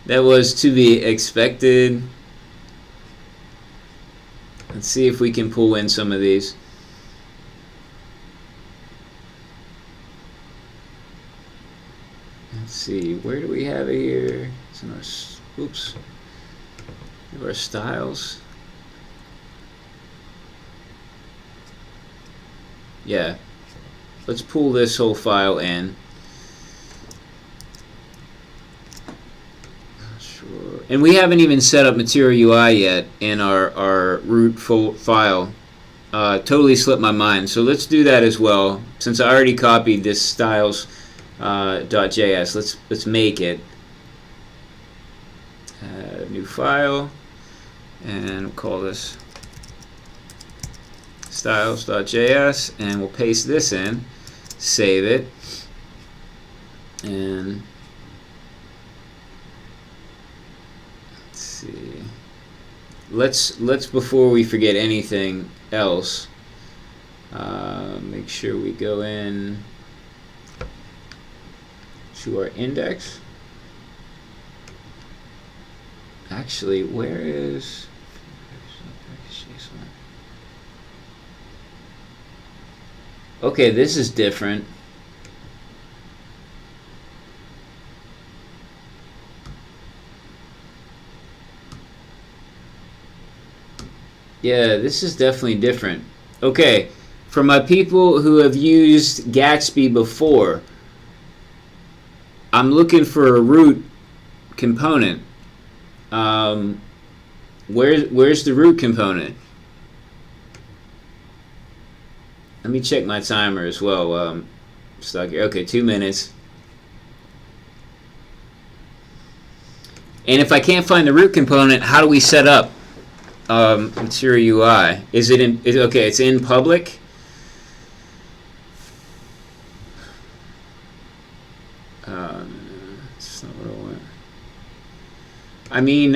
that was to be expected. Let's see if we can pull in some of these. Let's see, where do we have it here? It's in our, oops, our styles. Yeah, let's pull this whole file in. Sure. And we haven't even set up MaterialUI yet in our root file. Totally slipped my mind. So let's do that as well. Since I already copied this styles .js. Let's make it a new file, and we'll call this styles.js, and we'll paste this in, save it, and let's see. Let's before we forget anything else, make sure we go in to our index. Actually, where is okay, this is different. Yeah, this is definitely different. Okay, for my people who have used Gatsby before, I'm looking for a root component. Where's the root component? Let me check my timer as well. Stuck here. Okay, 2 minutes. And if I can't find the root component, how do we set up MaterialUI? Is it in? Okay, it's in public. That's not what I want. I mean,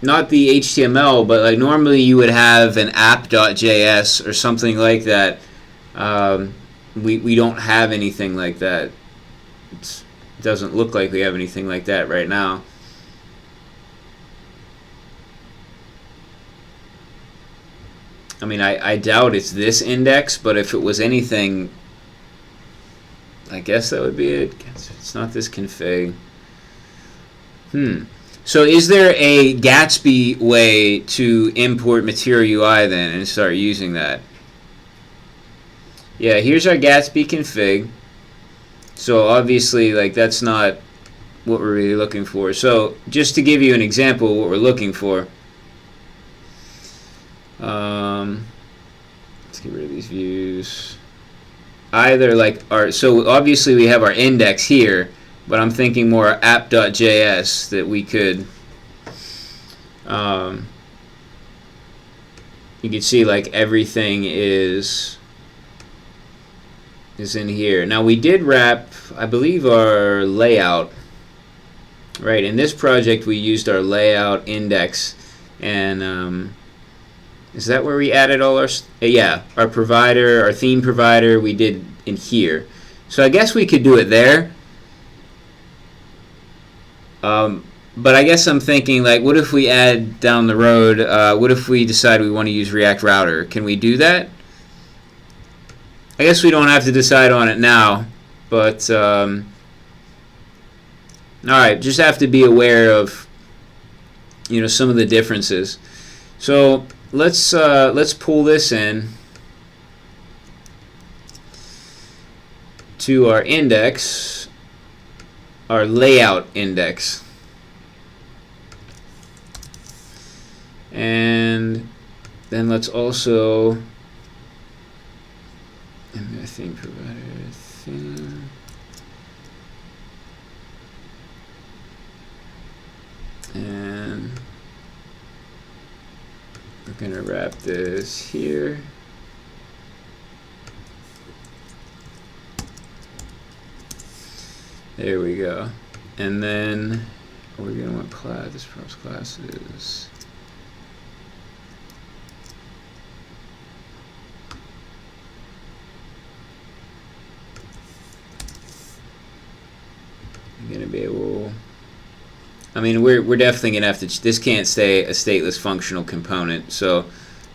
not the HTML, but like normally you would have an app.js or something like that. We don't have anything like that. It doesn't look like we have anything like that right now. I mean, I doubt it's this index, but if it was anything, I guess that would be it. It's not this config. So is there a Gatsby way to import MaterialUI then and start using that? Yeah, here's our Gatsby config. So obviously, like, that's not what we're really looking for. So just to give you an example of what we're looking for, let's get rid of these views. Either like so obviously we have our index here, but I'm thinking more app.js that we could, you can see like everything is in here. Now we did wrap, I believe, our layout, right? In this project we used our layout index, and is that where we added all our, yeah, our provider, our theme provider, we did in here. So I guess we could do it there. But I guess I'm thinking, like, what if we add down the road, what if we decide we want to use React Router? Can we do that? I guess we don't have to decide on it now, but alright, just have to be aware of, you know, some of the differences. So let's pull this in to our index, our layout index, and then let's also theme provider theme, and we're gonna wrap this here. There we go. And then we're gonna want class. This props classes. I'm gonna be able. I mean, we're definitely gonna have to. This can't stay a stateless functional component, so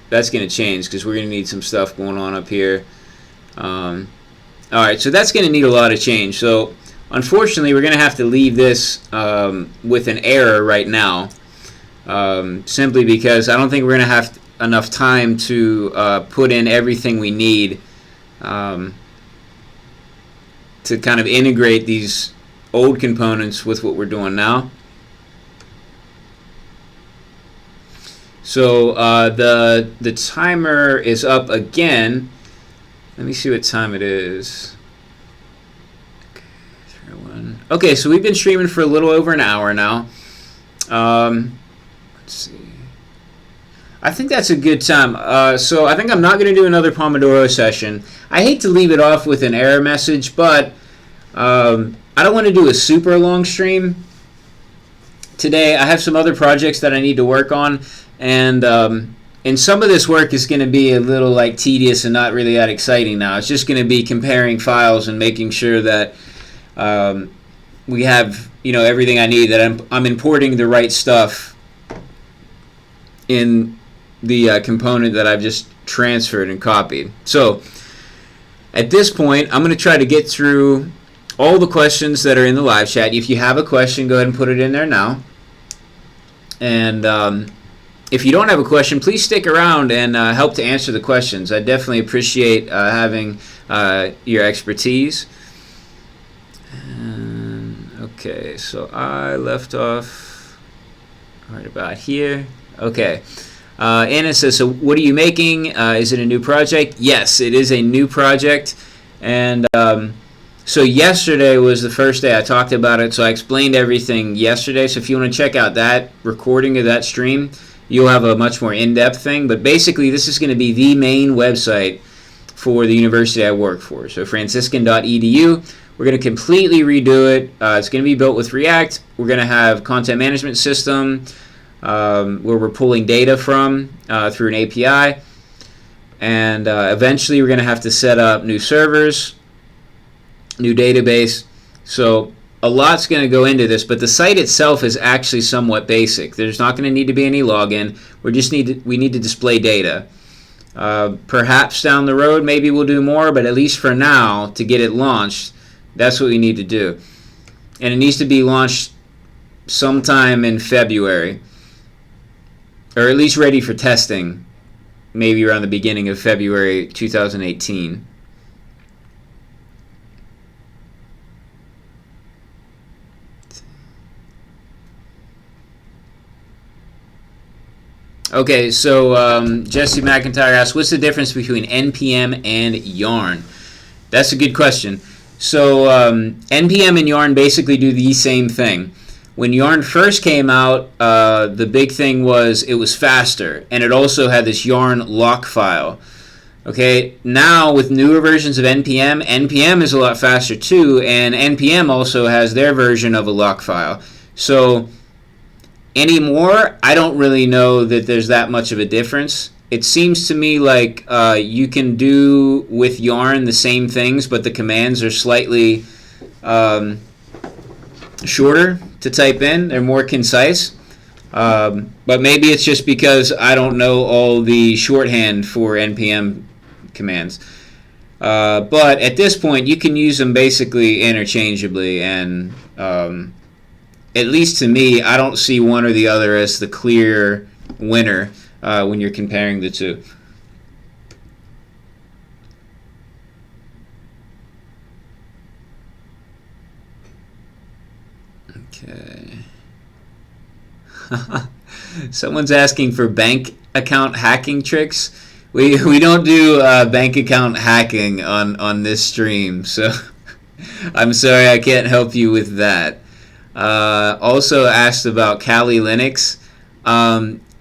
that's gonna change because we're gonna need some stuff going on up here. All right, so that's gonna need a lot of change. So unfortunately, we're gonna have to leave this with an error right now, simply because I don't think we're gonna have enough time to put in everything we need to kind of integrate these old components with what we're doing now. So the timer is up again. Let me see what time it is. Okay, so we've been streaming for a little over an hour now. Let's see. I think that's a good time. So I think I'm not going to do another Pomodoro session. I hate to leave it off with an error message, but I don't want to do a super long stream today. I have some other projects that I need to work on, and some of this work is going to be a little like tedious and not really that exciting now. It's just going to be comparing files and making sure that we have everything I need, that I'm importing the right stuff in the component that I've just transferred and copied. So at this point, I'm going to try to get through all the questions that are in the live chat. If you have a question, go ahead and put it in there now. And if you don't have a question, please stick around and help to answer the questions. I definitely appreciate having your expertise. Okay, so I left off right about here. Okay. Anna says, so what are you making? Is it a new project? Yes, it is a new project. And so yesterday was the first day I talked about it, so I explained everything yesterday. So if you want to check out that recording of that stream, you'll have a much more in-depth thing. But basically, this is going to be the main website for the university I work for. So franciscan.edu. We're going to completely redo it. It's going to be built with React. We're going to have content management system, where we're pulling data from through an API, and eventually we're going to have to set up new servers, new database. So a lot's going to go into this, but the site itself is actually somewhat basic. There's not going to need to be any login. We need to display data. Perhaps down the road maybe we'll do more, but at least for now, to get it launched, that's what we need to do. And it needs to be launched sometime in February, or at least ready for testing, maybe around the beginning of February 2018. Okay, so Jesse McIntyre asks, what's the difference between NPM and Yarn? That's a good question. So NPM and Yarn basically do the same thing. When Yarn first came out, the big thing was it was faster, and it also had this Yarn lock file. Okay, now with newer versions of NPM, NPM is a lot faster too, and NPM also has their version of a lock file. So anymore, I don't really know that there's that much of a difference. It seems to me like you can do with Yarn the same things, but the commands are slightly shorter to type in. They're more concise. But maybe it's just because I don't know all the shorthand for NPM commands. But at this point, you can use them basically interchangeably, and at least to me, I don't see one or the other as the clear winner when you're comparing the two. Okay. Someone's asking for bank account hacking tricks. We don't do bank account hacking on this stream, so I'm sorry I can't help you with that. Also asked about Kali Linux.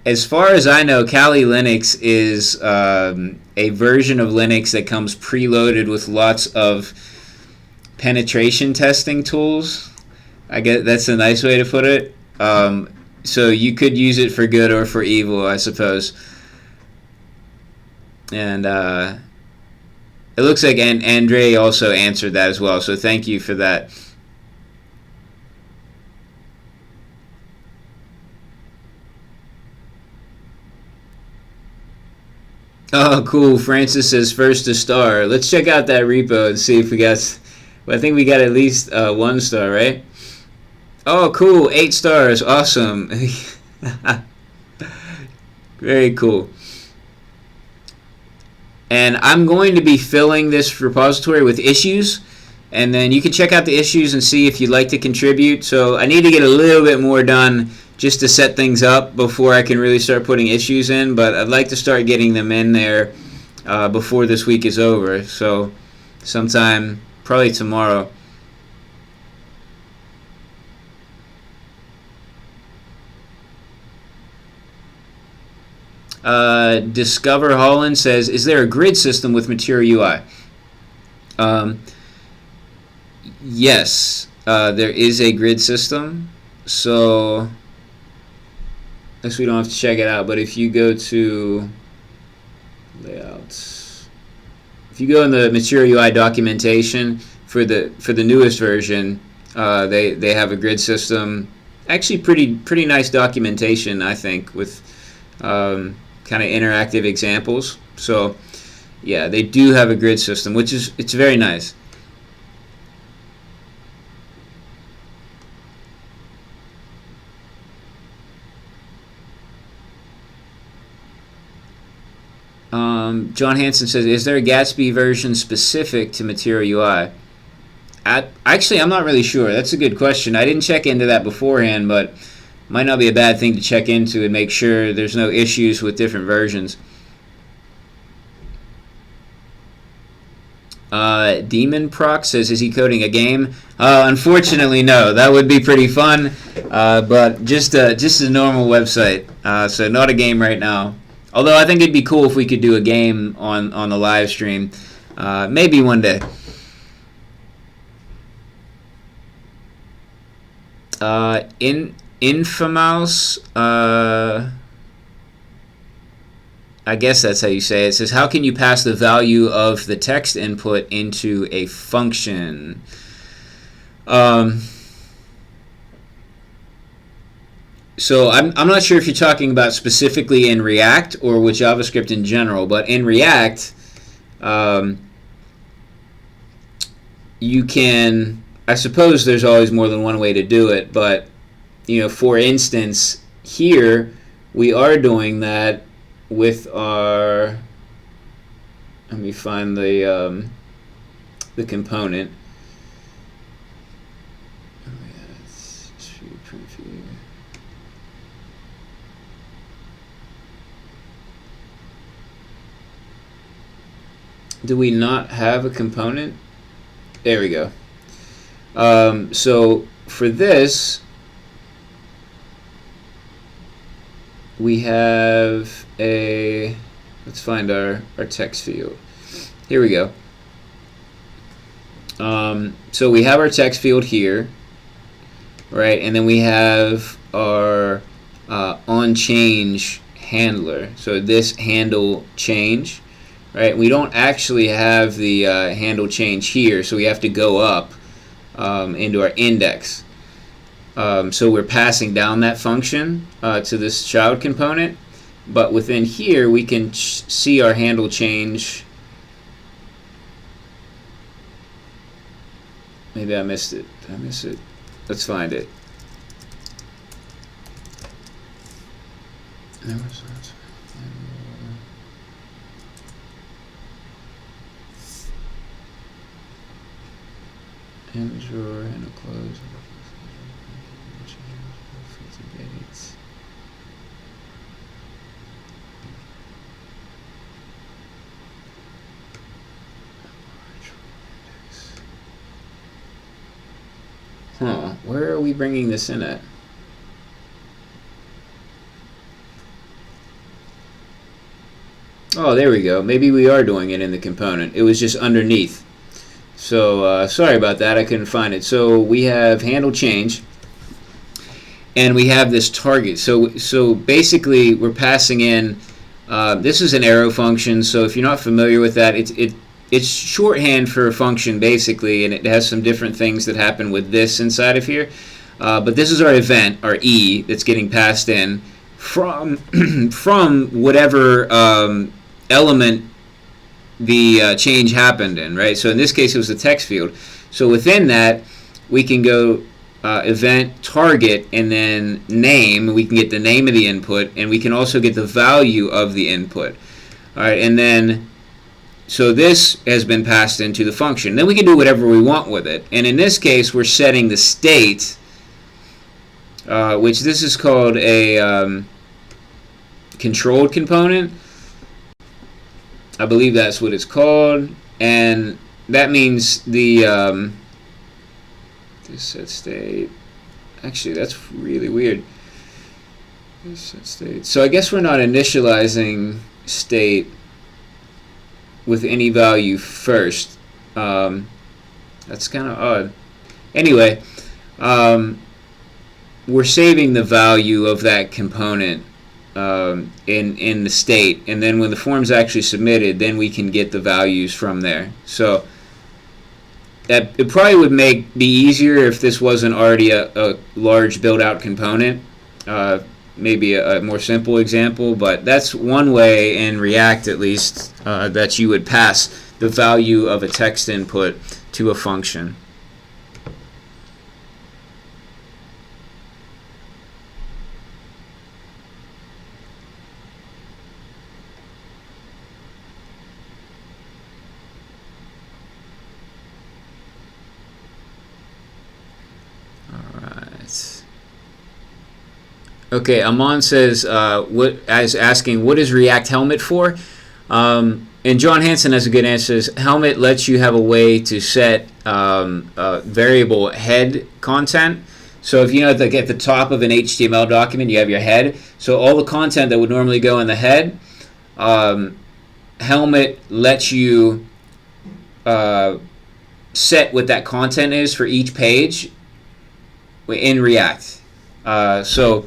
As far as I know, Kali Linux is a version of Linux that comes preloaded with lots of penetration testing tools. I guess that's a nice way to put it. So you could use it for good or for evil, I suppose. And it looks like Andre also answered that as well, so thank you for that. Oh, cool. Francis says first a star. Let's check out that repo and see if we got... Well, I think we got at least 1 star, right? Oh, cool. 8 stars. Awesome. Very cool. And I'm going to be filling this repository with issues, and then you can check out the issues and see if you'd like to contribute. So I need to get a little bit more done just to set things up before I can really start putting issues in, but I'd like to start getting them in there before this week is over. So sometime, probably tomorrow. Discover Holland says, is there a grid system with MaterialUI? Yes, there is a grid system. So I guess we don't have to check it out, but if you go to layouts, if you go in the MaterialUI documentation for the newest version, they have a grid system. Actually, pretty nice documentation, I think, with kind of interactive examples. So yeah, they do have a grid system, it's very nice. John Hansen says, is there a Gatsby version specific to MaterialUI? Actually, I'm not really sure. That's a good question. I didn't check into that beforehand, but might not be a bad thing to check into and make sure there's no issues with different versions. Demon Proc says, is he coding a game? Unfortunately, no. That would be pretty fun, but just a normal website. So not a game right now. Although I think it'd be cool if we could do a game on the live stream. Maybe one day. Infamous, I guess that's how you say it. It says, how can you pass the value of the text input into a function? So I'm not sure if you're talking about specifically in React or with JavaScript in general, but in React, you can, I suppose there's always more than one way to do it, but for instance, here we are doing that with our, let me find the component. Do we not have a component? There we go. So for this, we have a, let's find our text field. Here we go. So we have our text field here, right? And then we have our onChange handler. So this handle change. Right, we don't actually have the handle change here, so we have to go up into our index. So we're passing down that function to this child component, but within here we can see our handle change. Maybe I missed it. Did I miss it? Let's find it. No, it's not. And drawer and a close. Where are we bringing this in at? Oh, there we go. Maybe we are doing it in the component. It was just underneath. So sorry about that, I couldn't find it. So we have handle change, and we have this target. So basically, we're passing in. This is an arrow function. So if you're not familiar with that, it's shorthand for a function basically, and it has some different things that happen with this inside of here. But this is our event, our E, that's getting passed in from from whatever element the change happened in, right? So in this case, it was the text field. So within that, we can go event target and then name. We can get the name of the input, and we can also get the value of the input. All right, and then so this has been passed into the function. Then we can do whatever we want with it. And in this case, we're setting the state, which this is called a controlled component. I believe that's what it's called, and that means the this set state. Actually, that's really weird. State. So I guess we're not initializing state with any value first. That's kind of odd. Anyway, we're saving the value of that component in the state, and then when the form's actually submitted, then we can get the values from there. So that it probably would be easier if this wasn't already a large build-out component. Maybe a more simple example, but that's one way in React, at least, that you would pass the value of a text input to a function. Okay, Amon says, asking, what is React Helmet for? And John Hansen has a good answer. Says, Helmet lets you have a way to set variable head content. So if you know, like at the top of an HTML document, you have your head. So all the content that would normally go in the head, Helmet lets you set what that content is for each page in React. So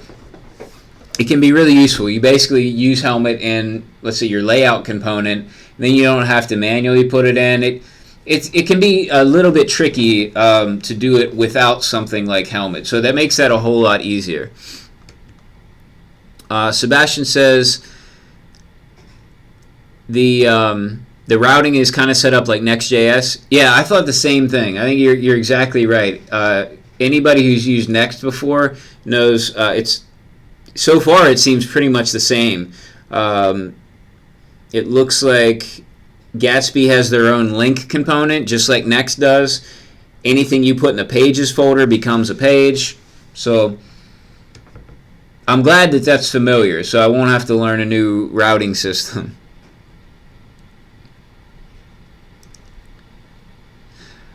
it can be really useful. You basically use Helmet in, let's say, your layout component, and then you don't have to manually put it in. It can be a little bit tricky to do it without something like Helmet, so that makes that a whole lot easier. Sebastian says the routing is kind of set up like Next.js. Yeah, I thought the same thing. I think you're exactly right. Anybody who's used Next before knows it's. So far, it seems pretty much the same. It looks like Gatsby has their own link component, just like Next does. Anything you put in the Pages folder becomes a page. So I'm glad that that's familiar, so I won't have to learn a new routing system.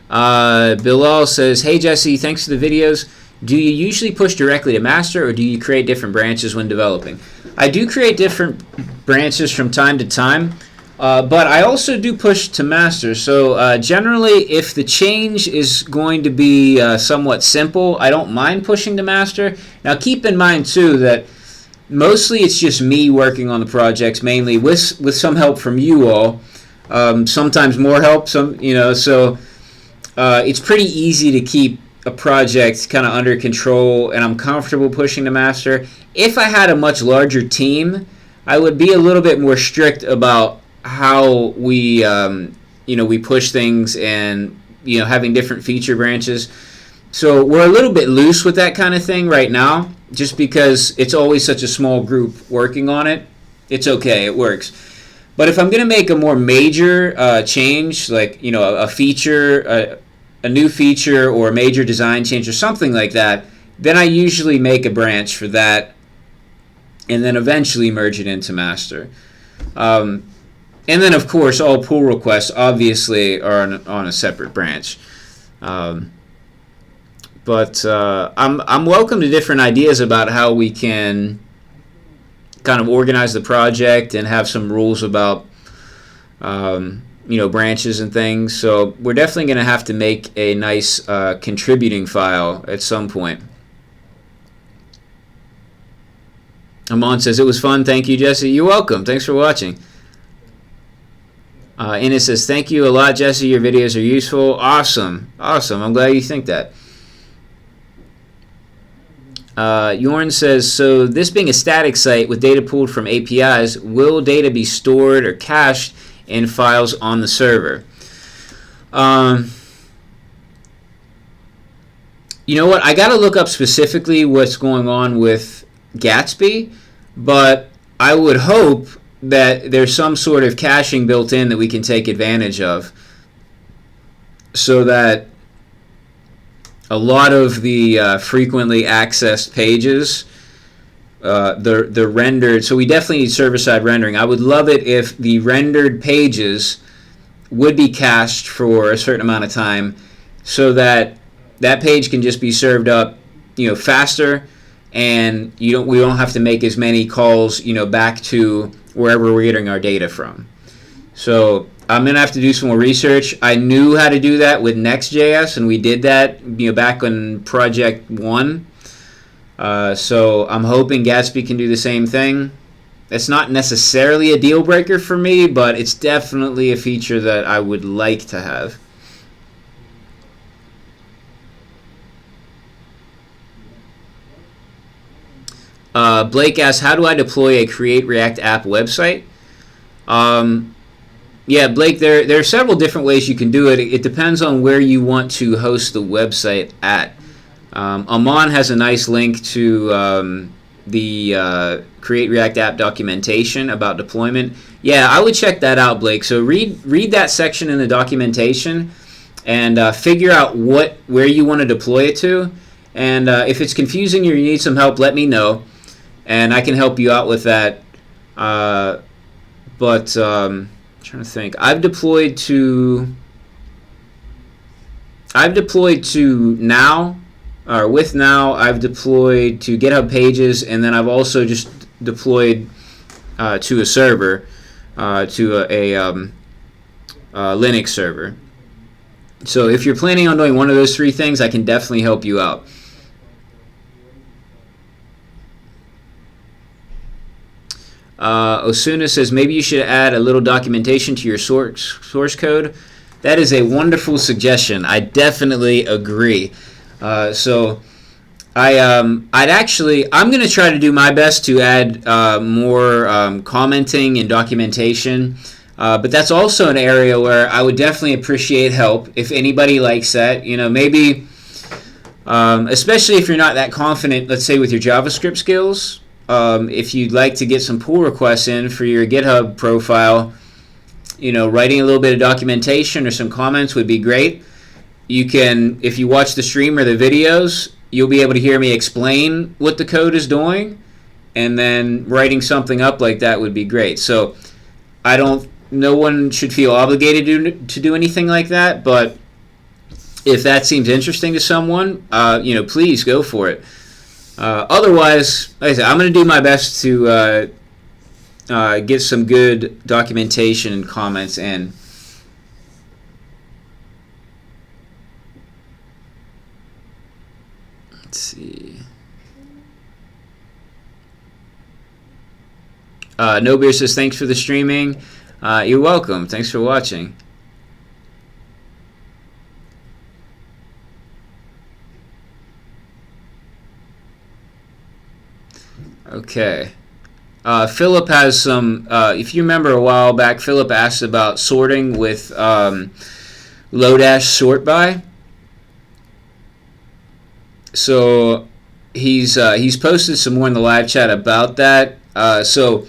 Bilal says, hey Jesse, thanks for the videos. Do you usually push directly to master, or do you create different branches when developing? I do create different branches from time to time, but I also do push to master. So generally, if the change is going to be somewhat simple, I don't mind pushing to master. Now keep in mind too that mostly it's just me working on the projects, mainly with some help from you all. Sometimes more help, so it's pretty easy to keep a project kind of under control, and I'm comfortable pushing to master. If I had a much larger team, I would be a little bit more strict about how we push things and having different feature branches. So we're a little bit loose with that kind of thing right now, just because it's always such a small group working on it. It's okay, it works. But if I'm going to make a more major change, like a feature, a new feature or a major design change or something like that, then I usually make a branch for that and then eventually merge it into master. And then, of course, all pull requests obviously are on a separate branch. But I'm welcome to different ideas about how we can kind of organize the project and have some rules about branches and things. So we're definitely going to have to make a nice contributing file at some point. Amon says, it was fun. Thank you, Jesse. You're welcome. Thanks for watching. Ines says, thank you a lot, Jesse. Your videos are useful. Awesome. I'm glad you think that. Jorn says, so this being a static site with data pulled from APIs, will data be stored or cached in files on the server? You know what? I got to look up specifically what's going on with Gatsby, but I would hope that there's some sort of caching built in that we can take advantage of, so that a lot of the frequently accessed pages, the rendered, so we definitely need server-side rendering. I would love it if the rendered pages would be cached for a certain amount of time, so that that page can just be served up, faster, and we don't have to make as many calls, back to wherever we're getting our data from. So I'm gonna have to do some more research. I knew how to do that with Next.js, and we did that back on project 1. So I'm hoping Gatsby can do the same thing. It's not necessarily a deal breaker for me, but it's definitely a feature that I would like to have. Blake asks, how do I deploy a Create React app website? Yeah, Blake, there are several different ways you can do it. It depends on where you want to host the website at. Aman has a nice link to the Create React app documentation about deployment. Yeah, I would check that out, Blake. So read that section in the documentation and figure out where you want to deploy it to. And if it's confusing or you need some help, let me know, and I can help you out with that. I'm trying to think. I've deployed to Now, or with Now. I've deployed to GitHub Pages, and then I've also just deployed to a server, to a Linux server. So if you're planning on doing one of those 3 things, I can definitely help you out. Osuna says, maybe you should add a little documentation to your source code. That is a wonderful suggestion. I definitely agree. I'm going to try to do my best to add more commenting and documentation. But that's also an area where I would definitely appreciate help if anybody likes that. Maybe, especially if you're not that confident, let's say, with your JavaScript skills. If you'd like to get some pull requests in for your GitHub profile, writing a little bit of documentation or some comments would be great. You can, if you watch the stream or the videos, you'll be able to hear me explain what the code is doing, and then writing something up like that would be great. So no one should feel obligated to do anything like that, but if that seems interesting to someone, please go for it. Otherwise, like I said, I'm going to do my best to get some good documentation and comments in. Let's see. No Beer says, thanks for the streaming. You're welcome. Thanks for watching. Okay. Philip has some, if you remember a while back, Philip asked about sorting with Lodash sort by. So he's posted some more in the live chat about that. So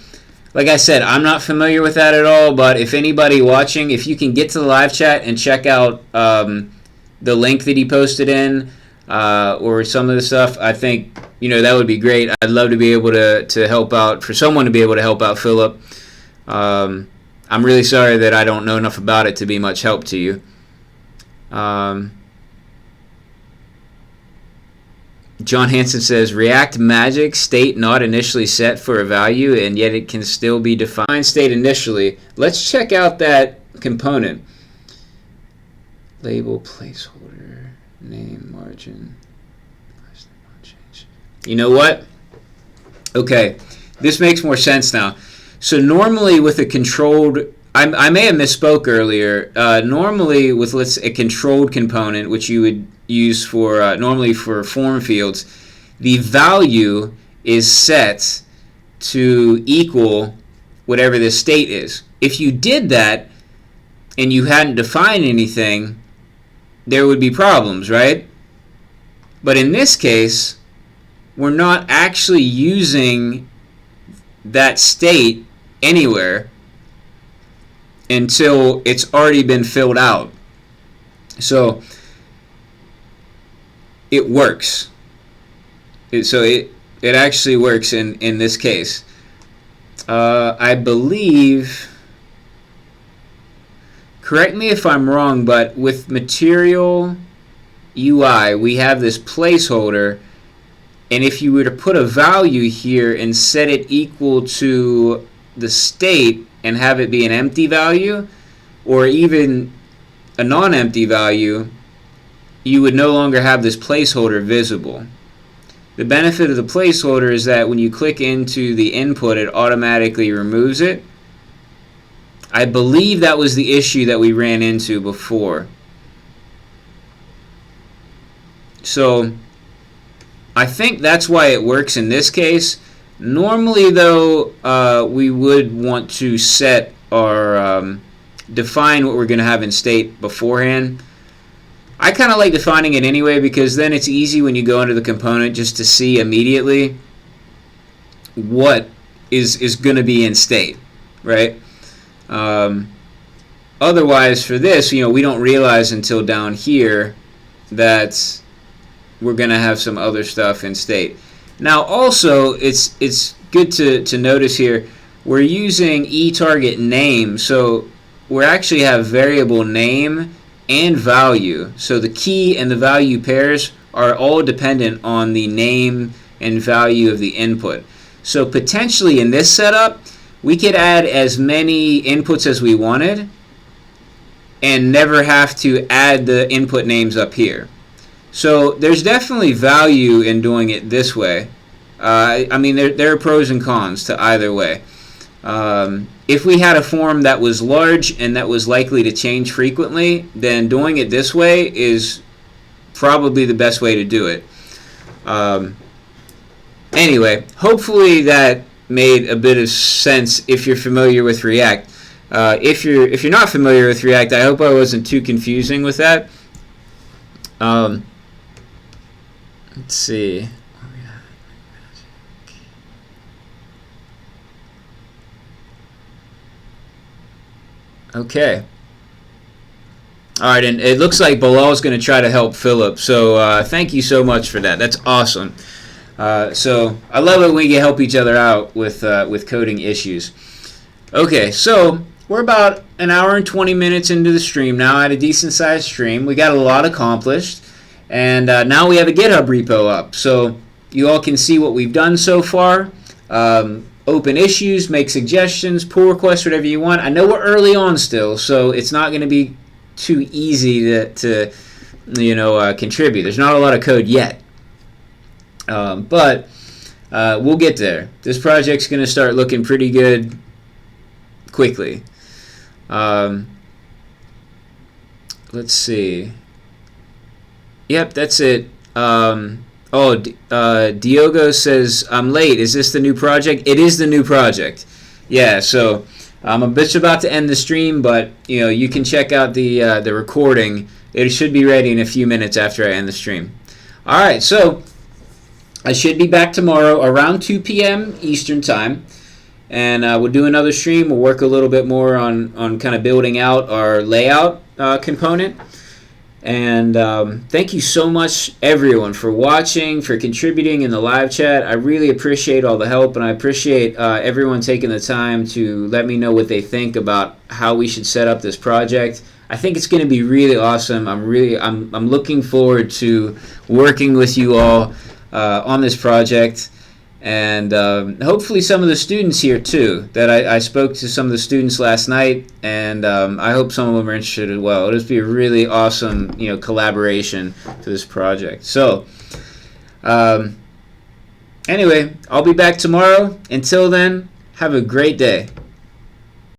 like I said, I'm not familiar with that at all, but if anybody watching, if you can get to the live chat and check out the link that he posted in, or some of the stuff, I think that would be great. I'd love to be able to help out, for someone to be able to help out Philip. I'm really sorry that I don't know enough about it to be much help to you. John Hansen says, React magic state not initially set for a value, and yet it can still be defined state initially. Let's check out that component. Label, placeholder, name, margin. You know what? Okay, this makes more sense now. So normally with a controlled, I may have misspoke earlier. Normally with a controlled component, which you would use for normally for form fields, the value is set to equal whatever the state is. If you did that and you hadn't defined anything, there would be problems, right? But in this case, we're not actually using that state anywhere until it's already been filled out. So it works. It actually works in this case. I believe, correct me if I'm wrong, but with MaterialUI we have this placeholder, And if you were to put a value here and set it equal to the state and have it be an empty value or even a non-empty value, you would no longer have this placeholder visible. The benefit of the placeholder is that when you click into the input, it automatically removes it. I believe that was the issue that we ran into before. So I think that's why it works in this case. Normally though, we would want to set our define what we're going to have in state beforehand. I kind of like defining it anyway because then it's easy when you go into the component just to see immediately what is going to be in state, right? Otherwise, for this, we don't realize until down here that we're going to have some other stuff in state. Now, also, it's good to notice here we're using eTarget name, so we actually have variable name and value. So the key and the value pairs are all dependent on the name and value of the input. So potentially in this setup, we could add as many inputs as we wanted and never have to add the input names up here. So there's definitely value in doing it this way. I mean, there are pros and cons to either way. If we had a form that was large and that was likely to change frequently, then doing it this way is probably the best way to do it. Anyway, hopefully that made a bit of sense if you're familiar with React. If you're not familiar with React, I hope I wasn't too confusing with that. Let's see. Okay. All right, and it looks like Bilal is going to try to help Philip. So thank you so much for that. That's awesome. So I love it when we can help each other out with coding issues. Okay, so we're about an hour and 20 minutes into the stream now. I had a decent sized stream. We got a lot accomplished, and now we have a GitHub repo up, so you all can see what we've done so far. Open issues, make suggestions, pull requests, whatever you want. I know we're early on still, so it's not going to be too easy to contribute. There's not a lot of code yet, but we'll get there. This project's going to start looking pretty good quickly. Let's see. Yep, that's it. Diogo says, I'm late. Is this the new project? It is the new project. Yeah, so I'm just about to end the stream, but you can check out the recording. It should be ready in a few minutes after I end the stream. All right, so I should be back tomorrow around 2 p.m. Eastern Time, and we'll do another stream. We'll work a little bit more on kind of building out our layout component. And thank you so much, everyone, for watching, for contributing in the live chat. I really appreciate all the help, and I appreciate everyone taking the time to let me know what they think about how we should set up this project. I think it's going to be really awesome. I'm looking forward to working with you all on this project, and hopefully some of the students here too. That I spoke to some of the students last night, and I hope some of them are interested as well. It'll just be a really awesome collaboration for this project. So anyway, I'll be back tomorrow. Until then, have a great day.